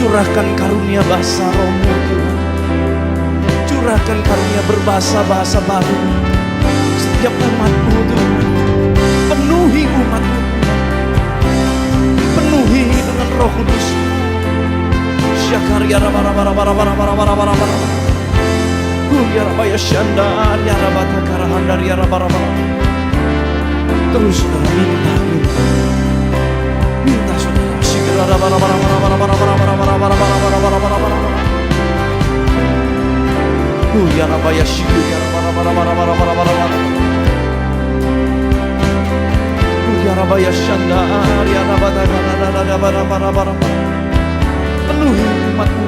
Speaker 1: curahkan karunia bahasa roh-Mu, Tuhan. Curahkan karunia berbahasa-bahasa baru setiap umat-Mu, Tuhan. Penuhi umat-Mu, penuhi dengan Roh Kudus. Syakaria bara-bara-bara-bara-bara-bara-bara-bara. Ya Rabaya Syandar, ya Rabata Karahandar, ya Rabara-bara. Terus saudara minta saudara. Syikara bara-bara-bara-bara-bara-bara-bara-bara-bara-bara-bara-bara. Ya Rabaya Syikara ya bara-bara-bara-bara-bara-bara-bara-bara. Ya Rabaya Syandar, ya Rabata Karahandar. Penuhi umat-Mu,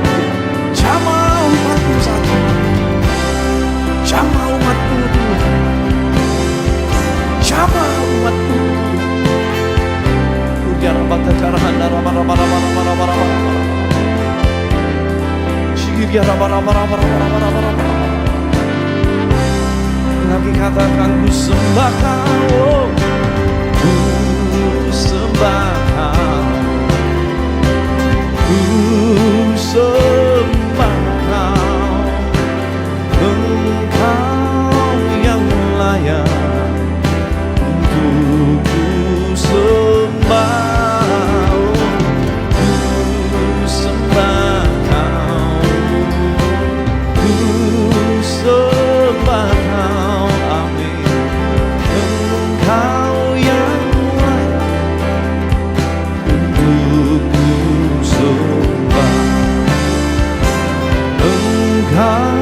Speaker 1: jamah umat-Mu saat ini. Jamah umat-Mu, Tuhan. Jamah umat-Mu. Ujar bata karahanda bara-bara-bara-bara-bara-bara-bara. Syikir bara-bara-bara-bara-bara-bara-bara. Lagi katakan ku sembah Kau, ku sembah Kau, ku sembah Kau. Engkau yang layak untuk ku sembah, ku sembah Kau, ku sembah Kau, amin. Engkau yang layak untuk ku sembah, Engkau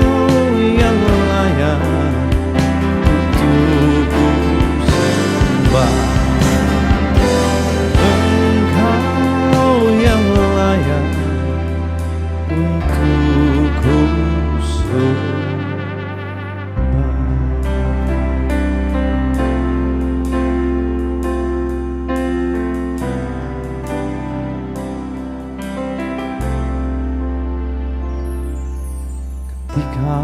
Speaker 1: ketika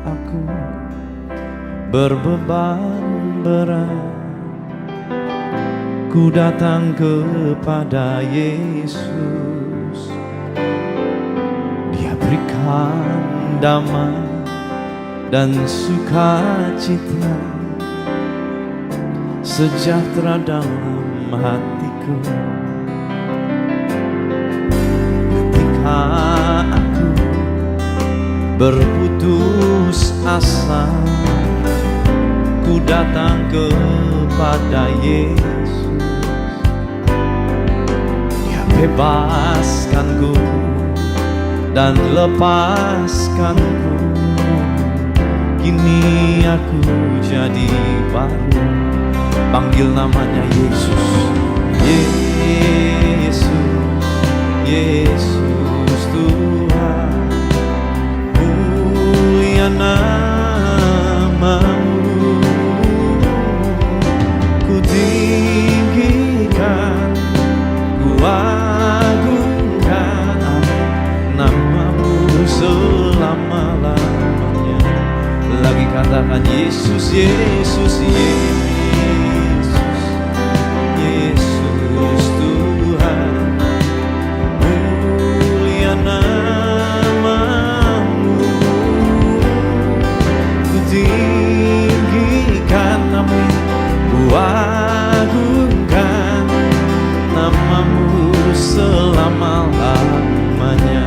Speaker 1: aku berbeban berat, ku datang kepada Yesus. Dia berikan damai dan sukacita, sejahtera dalam hatiku. Ketika aku berputus asa, ku datang kepada Yesus. Dia bebaskanku dan lepaskanku. Kini aku jadi baru. Panggil namanya Yesus. Yesus, Yesus Tuhan. Mulia nama-Mu, ku tinggikan, ku agungkan nama-Mu selama-lamanya. Lagi katakan Yesus, Yesus, Yesus, Yesus Tuhan. Mulia nama-Mu, ku tinggikan, amin. Ku agungkan nama-Mu selama-lamanya.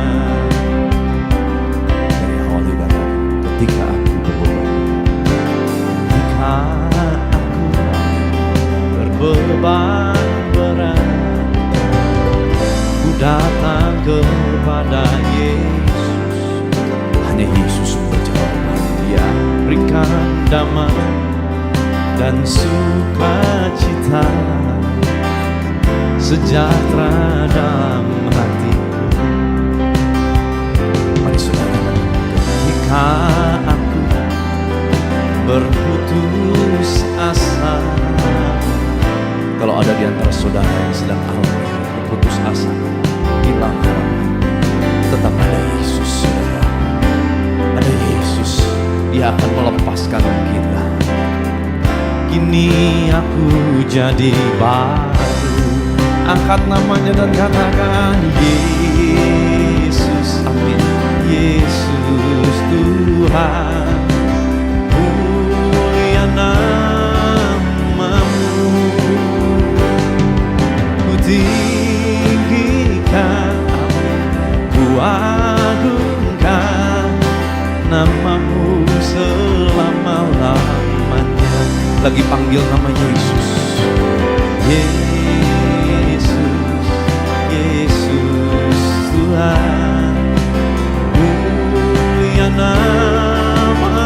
Speaker 1: Dari awal ibadah, ketika aku berbeban berat, ku datang kepada Yesus. Hanya Yesus berjawaban. damai dan sukacita, sejahtera dalam hatiku. Mari saudara, ketika aku berputus asa. Kalau ada di antara saudara yang sedang alami berputus asa, hilang harapan, tetap ada Yesus, saudara. Ada Yesus, Dia akan melepaskan kita. Kini aku jadi baru. Angkat namanya dan katakan Yesus, amin. Yesus Tuhan, mulia namamu. Ku tinggikan, ku agungkan namamu selama-lamanya. Lagi panggil nama Yesus. Yesus, Yesus Tuhan, mulia namamu.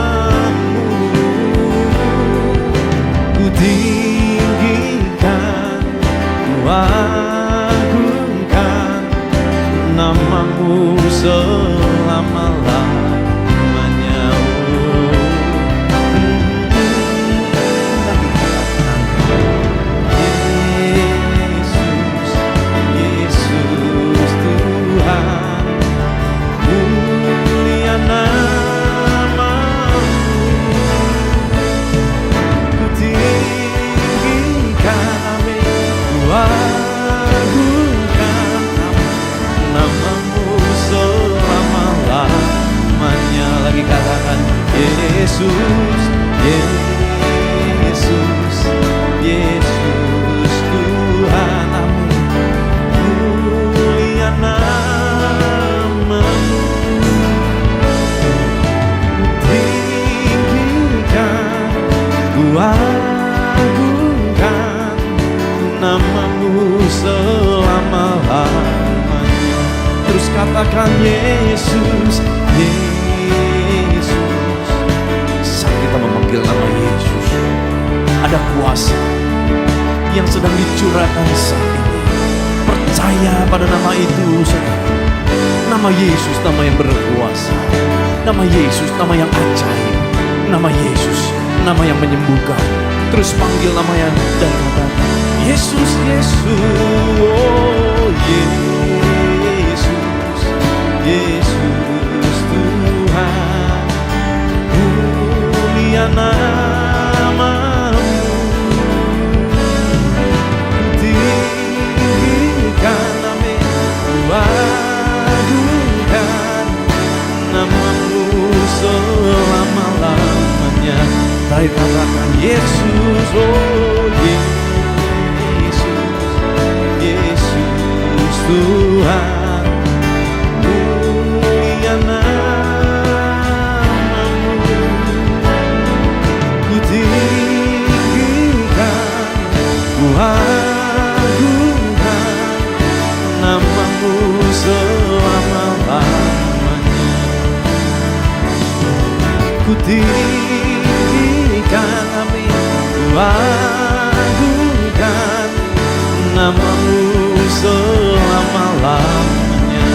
Speaker 1: Ku tinggikan, ku agungkan namamu selama-lamanya. Yesus, Yesus, Yesus Tuhan, mulia namamu. Tinggikan, ku agungkan namamu selama-lamanya. Terus katakan Yesus, Yesus. Kita memanggil nama Yesus, ada kuasa yang sedang dicurahkan saat ini. Percaya pada nama itu, saudara. Nama Yesus, nama yang berkuasa. Nama Yesus, nama yang ajaib. Nama Yesus, nama yang menyembuhkan. Terus panggil namanya dan katakan Yesus, Yesus, oh Yesus, Yesus Tuhan, mulia namamu. Tinggikan, amin, ku agungkan namamu selama-lamanya. Mari katakan Yesus, oh Yesus, Yesus Tuhan, mulia namamu. Ku tinggikan, ku agungkan namamu selama-lamanya. Ku tinggikan, amin, ku agungkan namamu selama-lamanya.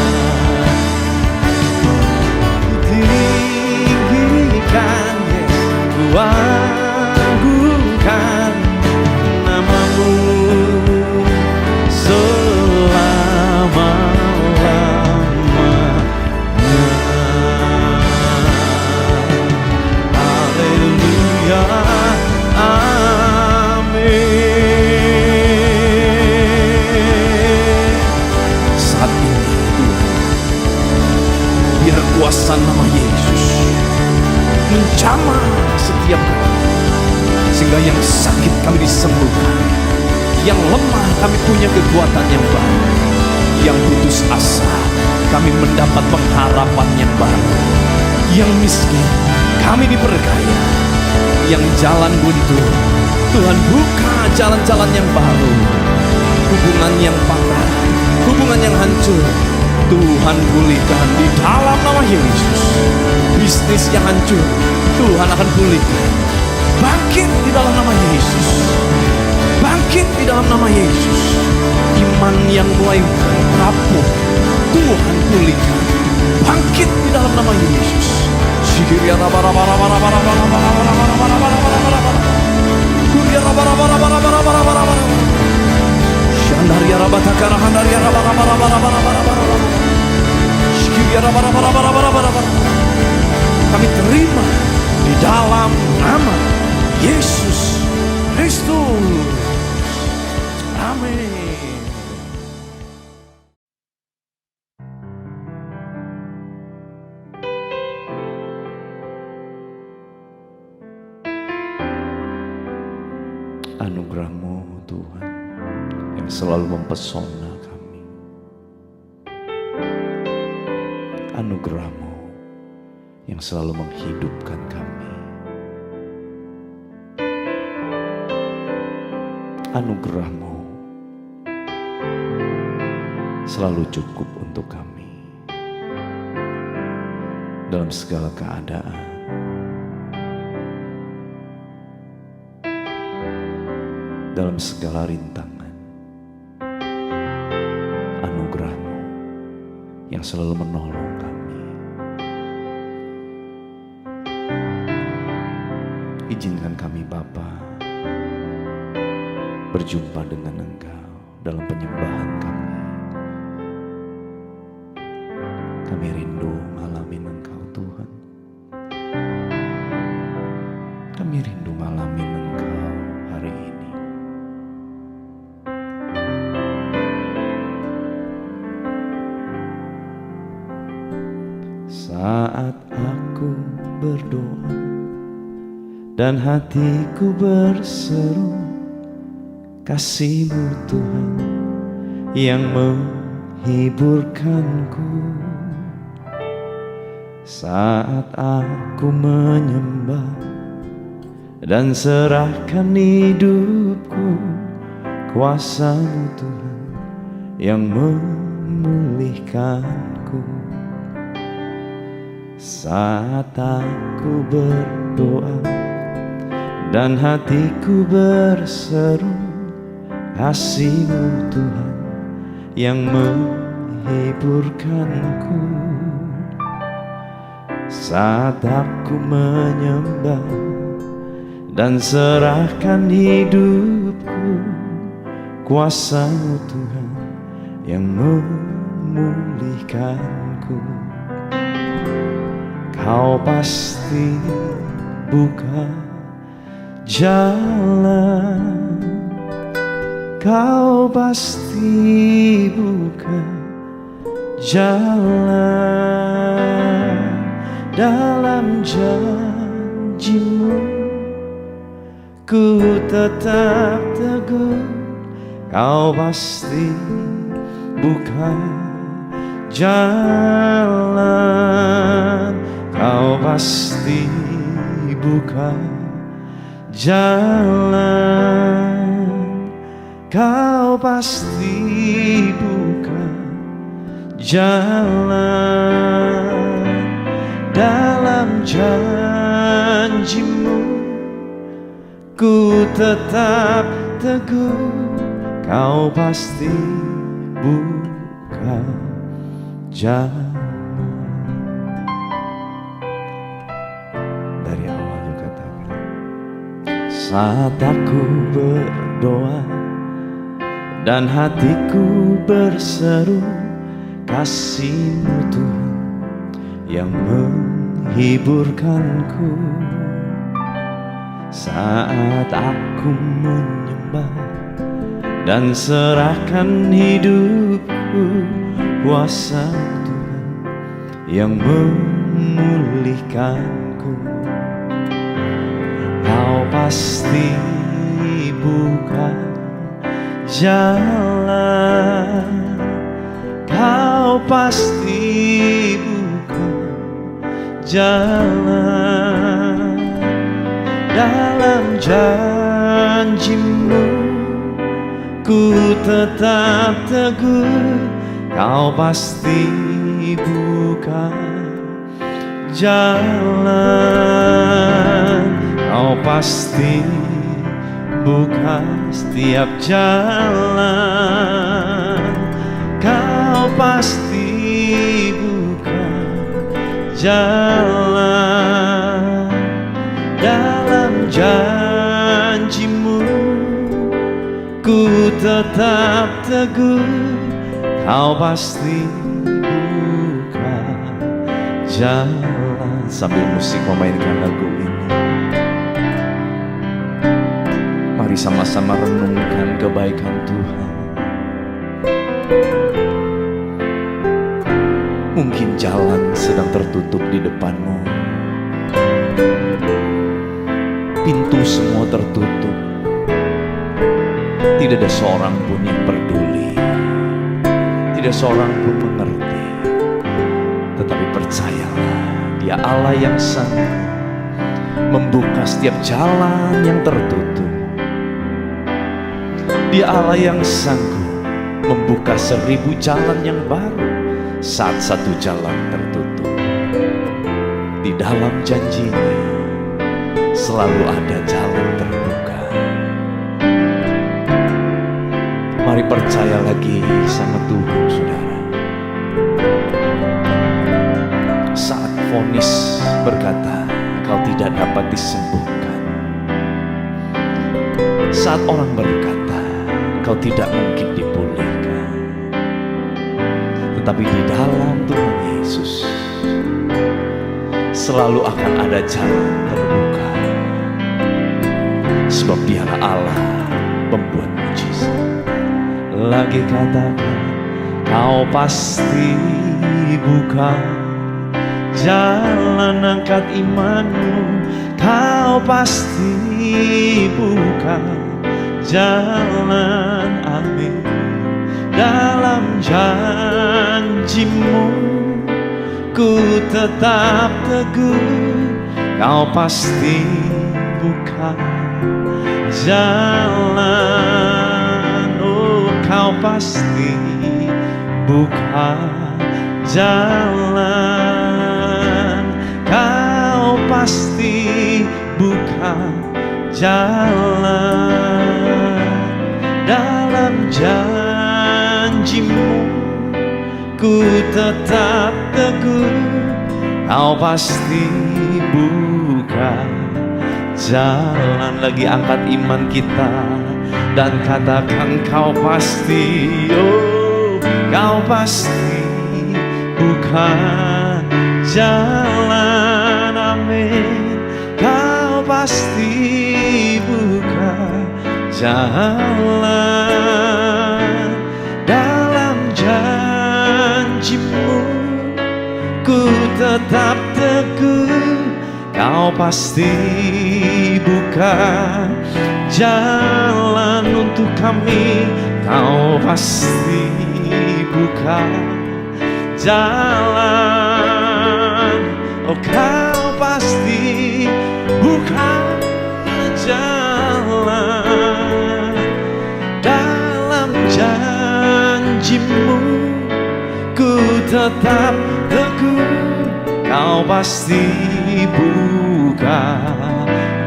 Speaker 1: Ku tinggikan, ku agungkan namamu selama-lamanya. Haleluya, amin. Saat ini Tuhan, biar kuasa nama Yesus menjamah setiap kami, sehingga yang sakit kami disembuhkan, yang lemah kami punya kekuatan yang baru, yang putus asa kami mendapat pengharapan yang baru, yang miskin kami diperkaya, yang jalan buntu Tuhan buka jalan-jalan yang baru, hubungan yang patah, hubungan yang hancur Tuhan pulihkan di dalam nama Yesus. Bisnis yang hancur Tuhan akan pulihkan Bangkit di dalam nama Yesus. Bangkit di dalam nama Yesus. Iman yang mulai rapuh, Tuhan pulihkan. Bangkit di dalam nama Yesus. Kami terima di dalam nama Yesus Kristus. Amin. Anugerah-Mu Tuhan yang selalu mempesona kami. Anugerah-Mu yang selalu menghidupkan kami. Anugerah-Mu selalu cukup untuk kami dalam segala keadaan. Dalam segala rintangan, anugerah-Mu yang selalu menolong kami. Izinkan kami Bapa berjumpa dengan Engkau dalam penyembahan kami. Kami rindu ngalamin Engkau Tuhan. Kami rindu ngalamin Engkau hari ini. Saat aku berdoa dan hatiku berseru, kasih-Mu Tuhan yang menghiburkanku. Saat aku menyembah dan serahkan hidupku, kuasa-Mu Tuhan yang memulihkanku. Saat aku berdoa dan hatiku berseru, kasih-Mu Tuhan yang menghiburkanku. Saat aku menyembah dan serahkan hidupku, kuasa-Mu Tuhan yang memulihkanku. Kau pasti buka jalan, Kau pasti buka jalan. Dalam janji-Mu ku tetap teguh, Kau pasti buka jalan. Kau pasti buka jalan. Kau pasti buka jalan. Dalam janji-Mu ku tetap teguh, Kau pasti buka jalan. Saat aku berdoa dan hatiku berseru, kasih-Mu Tuhan yang menghiburkanku. Saat aku menyembah dan serahkan hidupku, kuasa Tuhan yang memulihkanku. Kau pasti buka jalan. Kau pasti buka jalan. Dalam janji-Mu ku tetap teguh, Kau pasti buka jalan. Kau pasti pasti buka setiap jalan. Kau pasti buka jalan. Dalam janjimu ku tetap teguh. Kau pasti buka jalan. Sambil musik memainkan lagu ini, mari sama-sama renungkan kebaikan Tuhan. Mungkin jalan sedang tertutup di depanmu, pintu semua tertutup, tidak ada seorang pun yang peduli, tidak seorang pun mengerti. Tetapi percayalah, Dia Allah yang sanggup membuka setiap jalan yang tertutup. Dia Allah yang sanggup membuka 1000 jalan yang baru saat satu jalan tertutup. Di dalam janjinya selalu ada jalan terbuka. Mari percaya lagi sama Tuhan, saudara. Saat vonis berkata kau tidak dapat disembuhkan, saat orang berkata kau tidak mungkin dipulihkan, tetapi di dalam Tuhan Yesus selalu akan ada jalan terbuka. Sebab Dialah Allah pembuat mujizat. Lagi katakan, kau pasti buka jalan. Angkat imanmu, kau pasti buka jalan. Amin. Dalam janjimu ku tetap teguh. Kau pasti buka jalan. Oh, kau pasti buka jalan. Kau pasti buka jalan. Dalam janjimu ku tetap teguh. Kau pasti buka jalan. Lagi angkat iman kita dan katakan, kau pasti, oh, kau pasti buka jalan. Amin. Kau pasti buka jalan. Dalam janjimu ku tetap teguh. Kau pasti buka jalan untuk kami. Kau pasti buka jalan. Oh, kau pasti buka jalan. Dalam janjimu ku tetap teguh. Kau pasti buka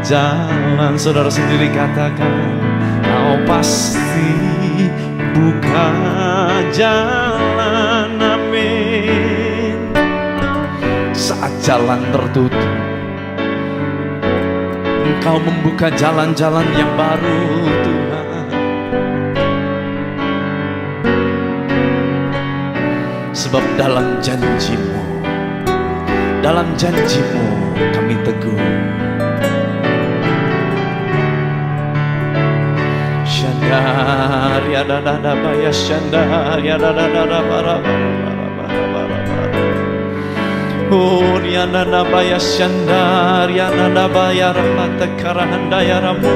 Speaker 1: jalan. Saudara sendiri katakan, kau pasti buka jalan. Amin. Saat jalan tertutup, Engkau membuka jalan-jalan yang baru, Tuhan. Sebab dalam janjimu, dalam janjimu kami teguh. Syandar ya dada baya, syandar ya dada bara. Oh ya dada baya, syandar ya dada baya ramata karahanda ya ramu.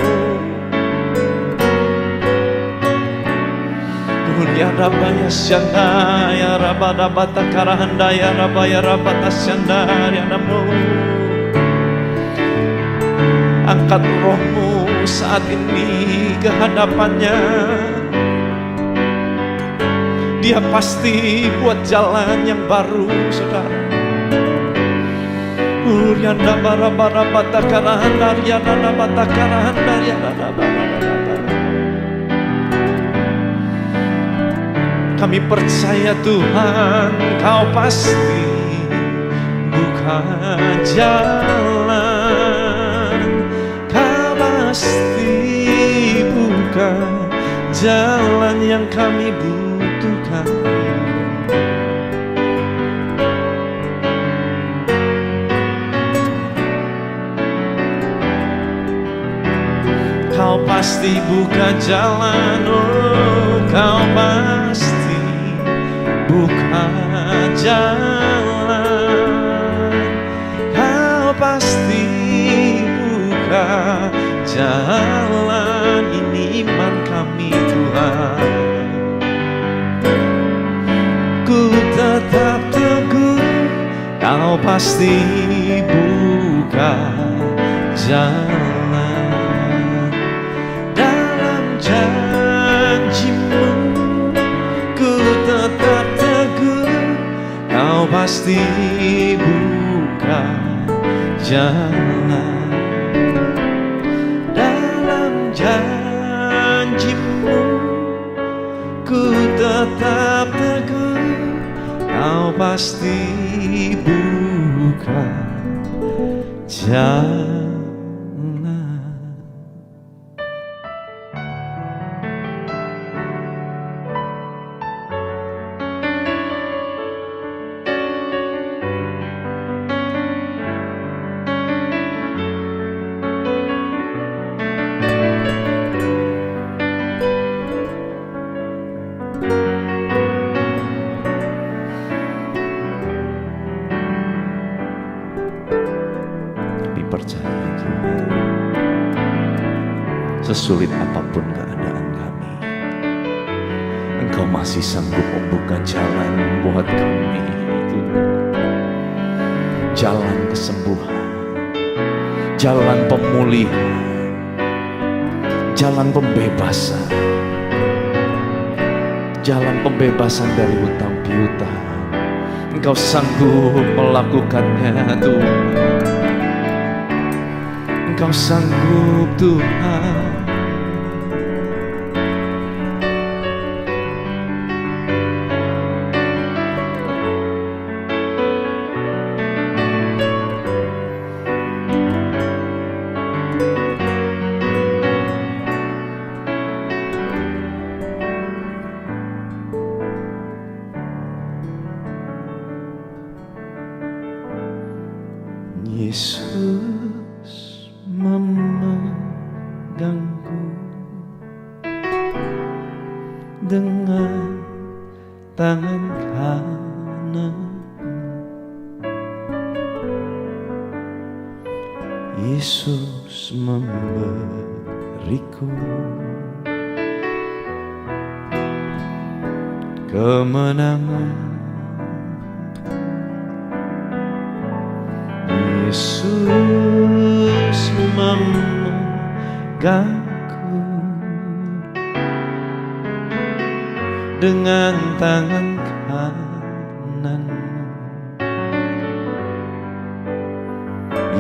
Speaker 1: Ya rabaya syanda ya rabada bata karahanda ya rabaya rabata syanda ya namu. Angkat rohmu saat ini ke hadapannya. Dia pasti buat jalan yang baru, saudara. Yanda bara bara batakarahan daryana na batakarahan daryana na bara. Kami percaya Tuhan, Kau pasti buka jalan. Kau pasti buka jalan yang kami butuhkan. Kau pasti buka jalan, oh Kau pasti buka jalan. Kau pasti buka jalan. Ini iman kami Tuhan. Ku tetap teguh, Kau pasti buka jalan. Dalam janji-Mu ku tetap teguh, Kau pasti buka jalan. Dalam janji-Mu ku tetap teguh, Kau pasti buka jalan. Percaya Tuhan, sesulit apapun keadaan kami, Engkau masih sanggup membuka jalan buat kami. Jalan kesembuhan, jalan pemulihan, jalan pembebasan, jalan pembebasan dari hutang piutang. Engkau sanggup melakukannya Tuhan. Engkau sanggup Tuhan. Yesus memegangku dengan tangan kanan. Yesus memberiku kemenangan. Yesus memegangku dengan tangan kanan.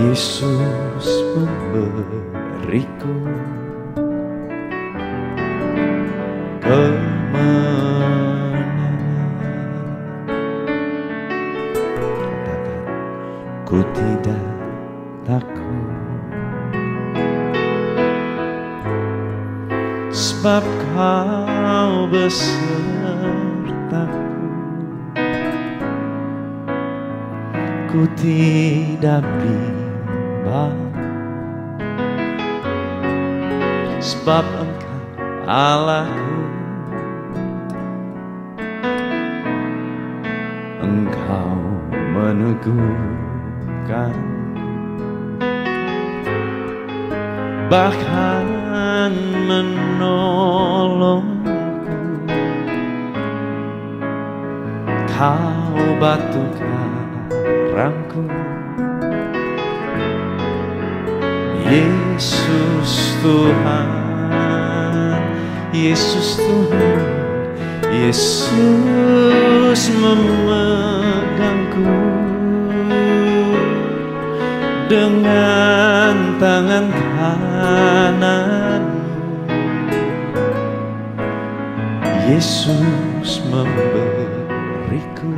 Speaker 1: Yesus memberiku kemenangan. Ku tidak takut, sebab Kau besertaku. Ku tidak bimbang, sebab Engkau Allahku. Engkau meneguhkan, bahkan menolongku. Kau batu karangku, Yesus Tuhan, Yesus Tuhan. Yesus memegangku dengan tangan kanan-Mu. Yesus memberiku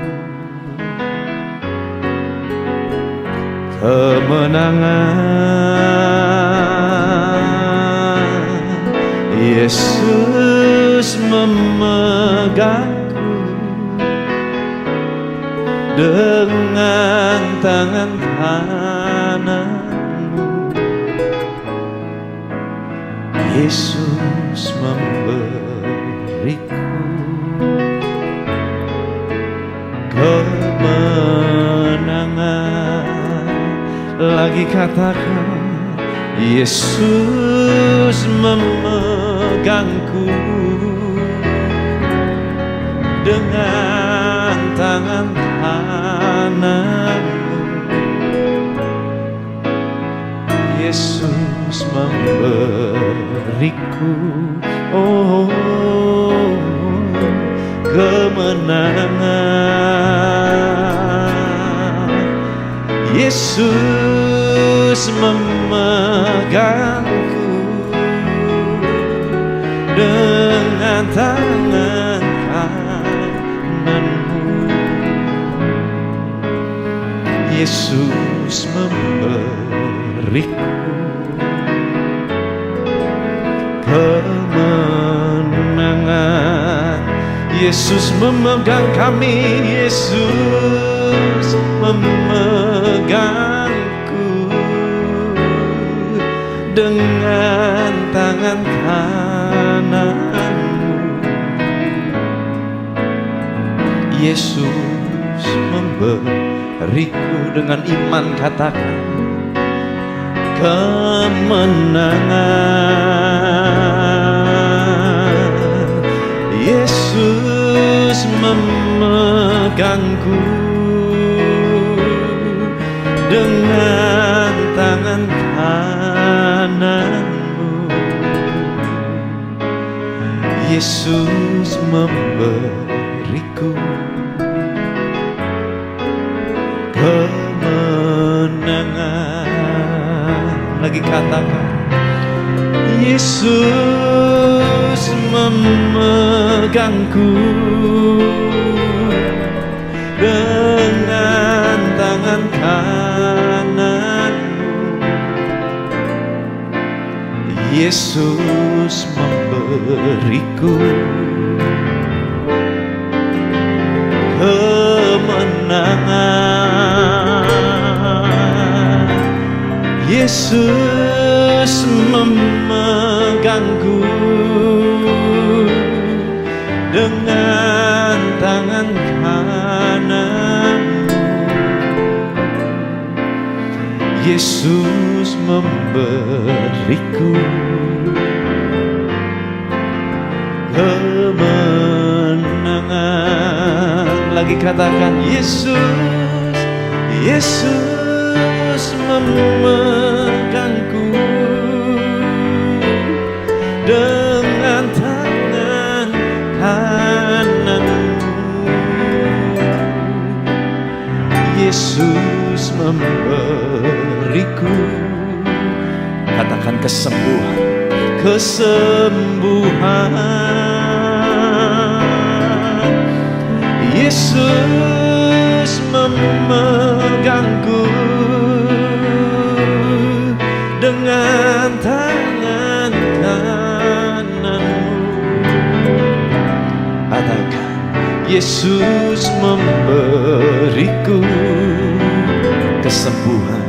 Speaker 1: kemenangan. Yesus memegangku dengan tangan kanan-Mu. Yesus memberiku kemenangan. Lagi katakan, Yesus memegangku dengan tangan kanan-Mu. Yesus memberiku kemenangan. Yesus memegangku dengan tangan kanan-Mu. Yesus memberiku kemenangan. Yesus memegang kami, Yesus memegangku dengan tangan kanan-Mu. Yesus memberiku, dengan iman katakan, kemenangan. Yesus memegangku dengan tangan kanan-Mu. Yesus memberiku kemenangan. Lagi katakan, Yesus memegangku dengan tangan kanan-Mu. Yesus memberiku kemenangan. Yesus memegangku dengan tangan kanan-Mu. Yesus memberiku kemenangan. Lagi katakan, Yesus, Yesus memegangku dengan tangan kanan-Mu. Yesus memberiku, katakan, kesembuhan, kesembuhan. Yesus memegangku dengan tangan kanan-Mu. Katakan, Yesus memberiku kesembuhan,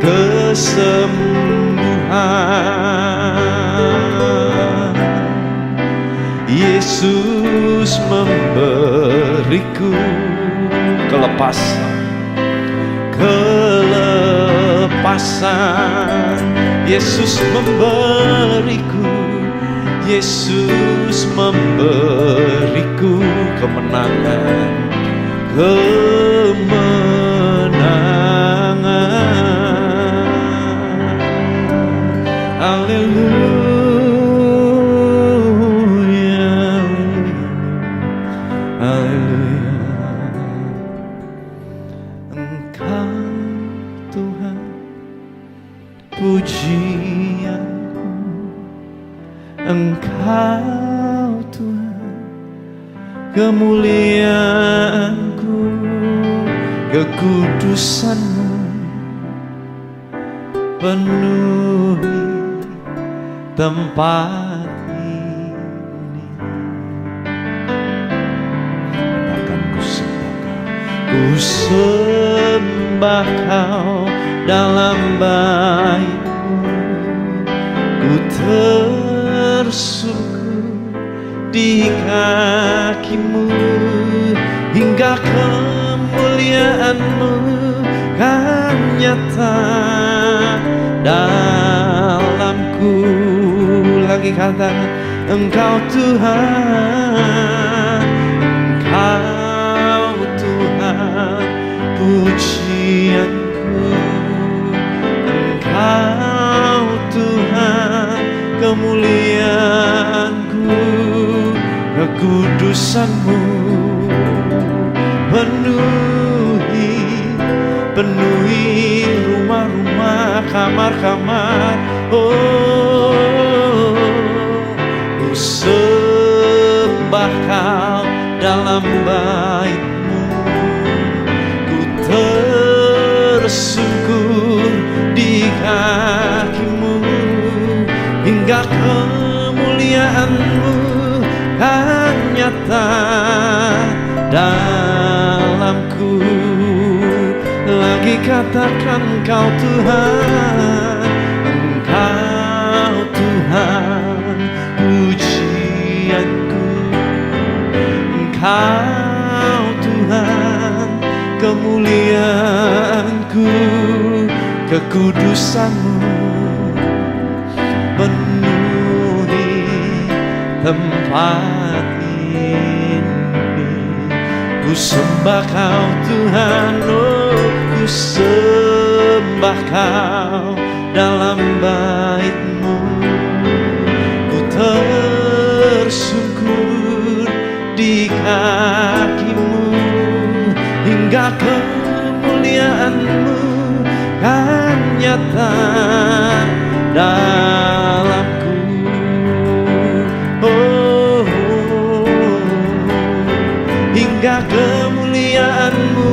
Speaker 1: kesembuhan. Yesus memberiku kelepasan, kelepasan. Yesus memberiku, Yesus memberiku kemenangan, kemenangan. Haleluya, haleluya. Engkau Tuhan pujianku. Engkau Tuhan, kemuliaanku, kekudusan-Mu penuhi tempat ini. Bahkan ku sembah Kau dalam bait-Mu, ku tersungkur di kaki-Mu, hingga kemuliaan-Mu kan nyata dalamku. Lagi katakan, Engkau Tuhan, Engkau Tuhan, pujianku. Engkau Tuhan, kemuliaanku, kekudusan-Mu penuhi rumah-rumah, kamar-kamar. Oh, ku sembah Kau dalam bait-Mu, ku tersungkur di kaki-Mu, hingga kemuliaan-Mu kan nyata dalamku. Lagi katakan, Engkau Tuhan, Engkau Tuhan, pujianku. Engkau Tuhan, kemuliaanku, kekudusan-Mu penuhi tempat ini. Ku sembah Kau Tuhan, oh, ku sembah Kau dalam bait-Mu, ku tersungkur di kaki-Mu, hingga kemuliaan-Mu kan nyata dalamku. Oh, hingga kemuliaan-Mu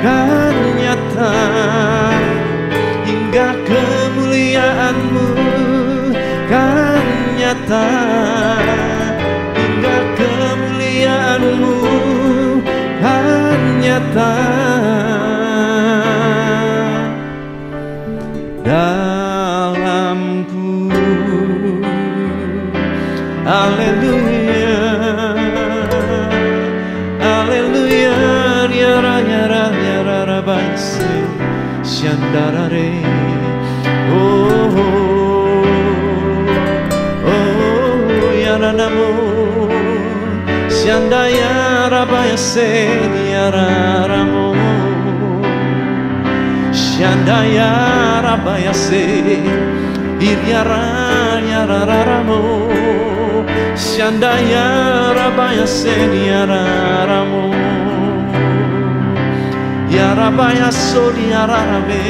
Speaker 1: kan nyata, hingga kemuliaan-Mu kan nyata, hingga kemuliaan-Mu kan nyata dalamku. Haleluya, haleluya, yara yara yara rabaise shandarare. Oh, oh, yara namo shandaya rabaise yara ramo shandaya rabaise iryara yara ramo shandaya rabaise yara ramo yarabaya soli yararame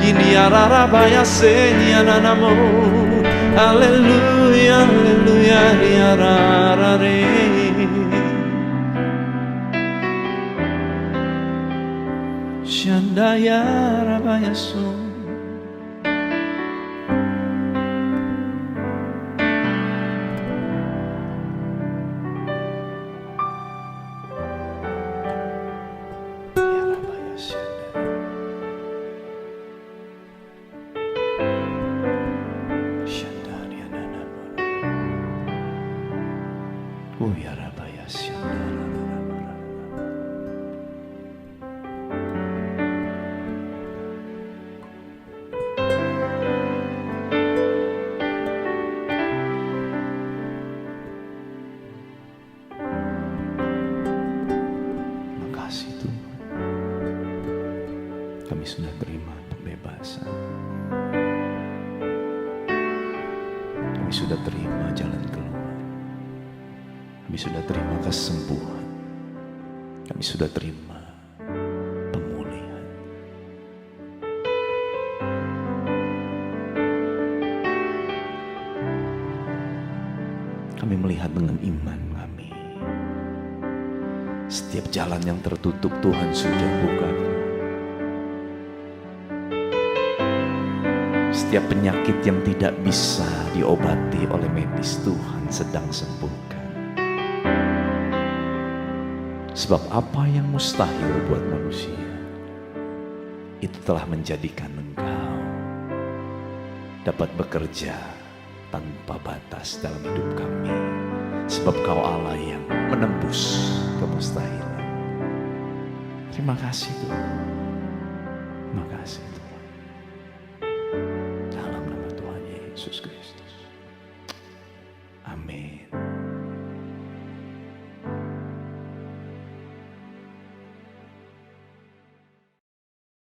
Speaker 1: ini yararabaya seni yananamo. Haleluya, haleluya, yararare. Shandaya rabaya so. Kami sudah terima pembebasan. Kami sudah terima jalan keluar. Kami sudah terima kesembuhan. Kami sudah terima pemulihan. Kami melihat dengan iman kami. Setiap jalan yang tertutup Tuhan sudah buka. Setiap penyakit yang tidak bisa diobati oleh medis Tuhan sedang sembuhkan. Sebab apa yang mustahil buat manusia, itu telah menjadikan Engkau dapat bekerja tanpa batas dalam hidup kami. Sebab Kau Allah yang menembus kemustahilan. Terima kasih Tuhan. Terima kasih Tuhan. Dalam nama Tuhan Yesus Kristus.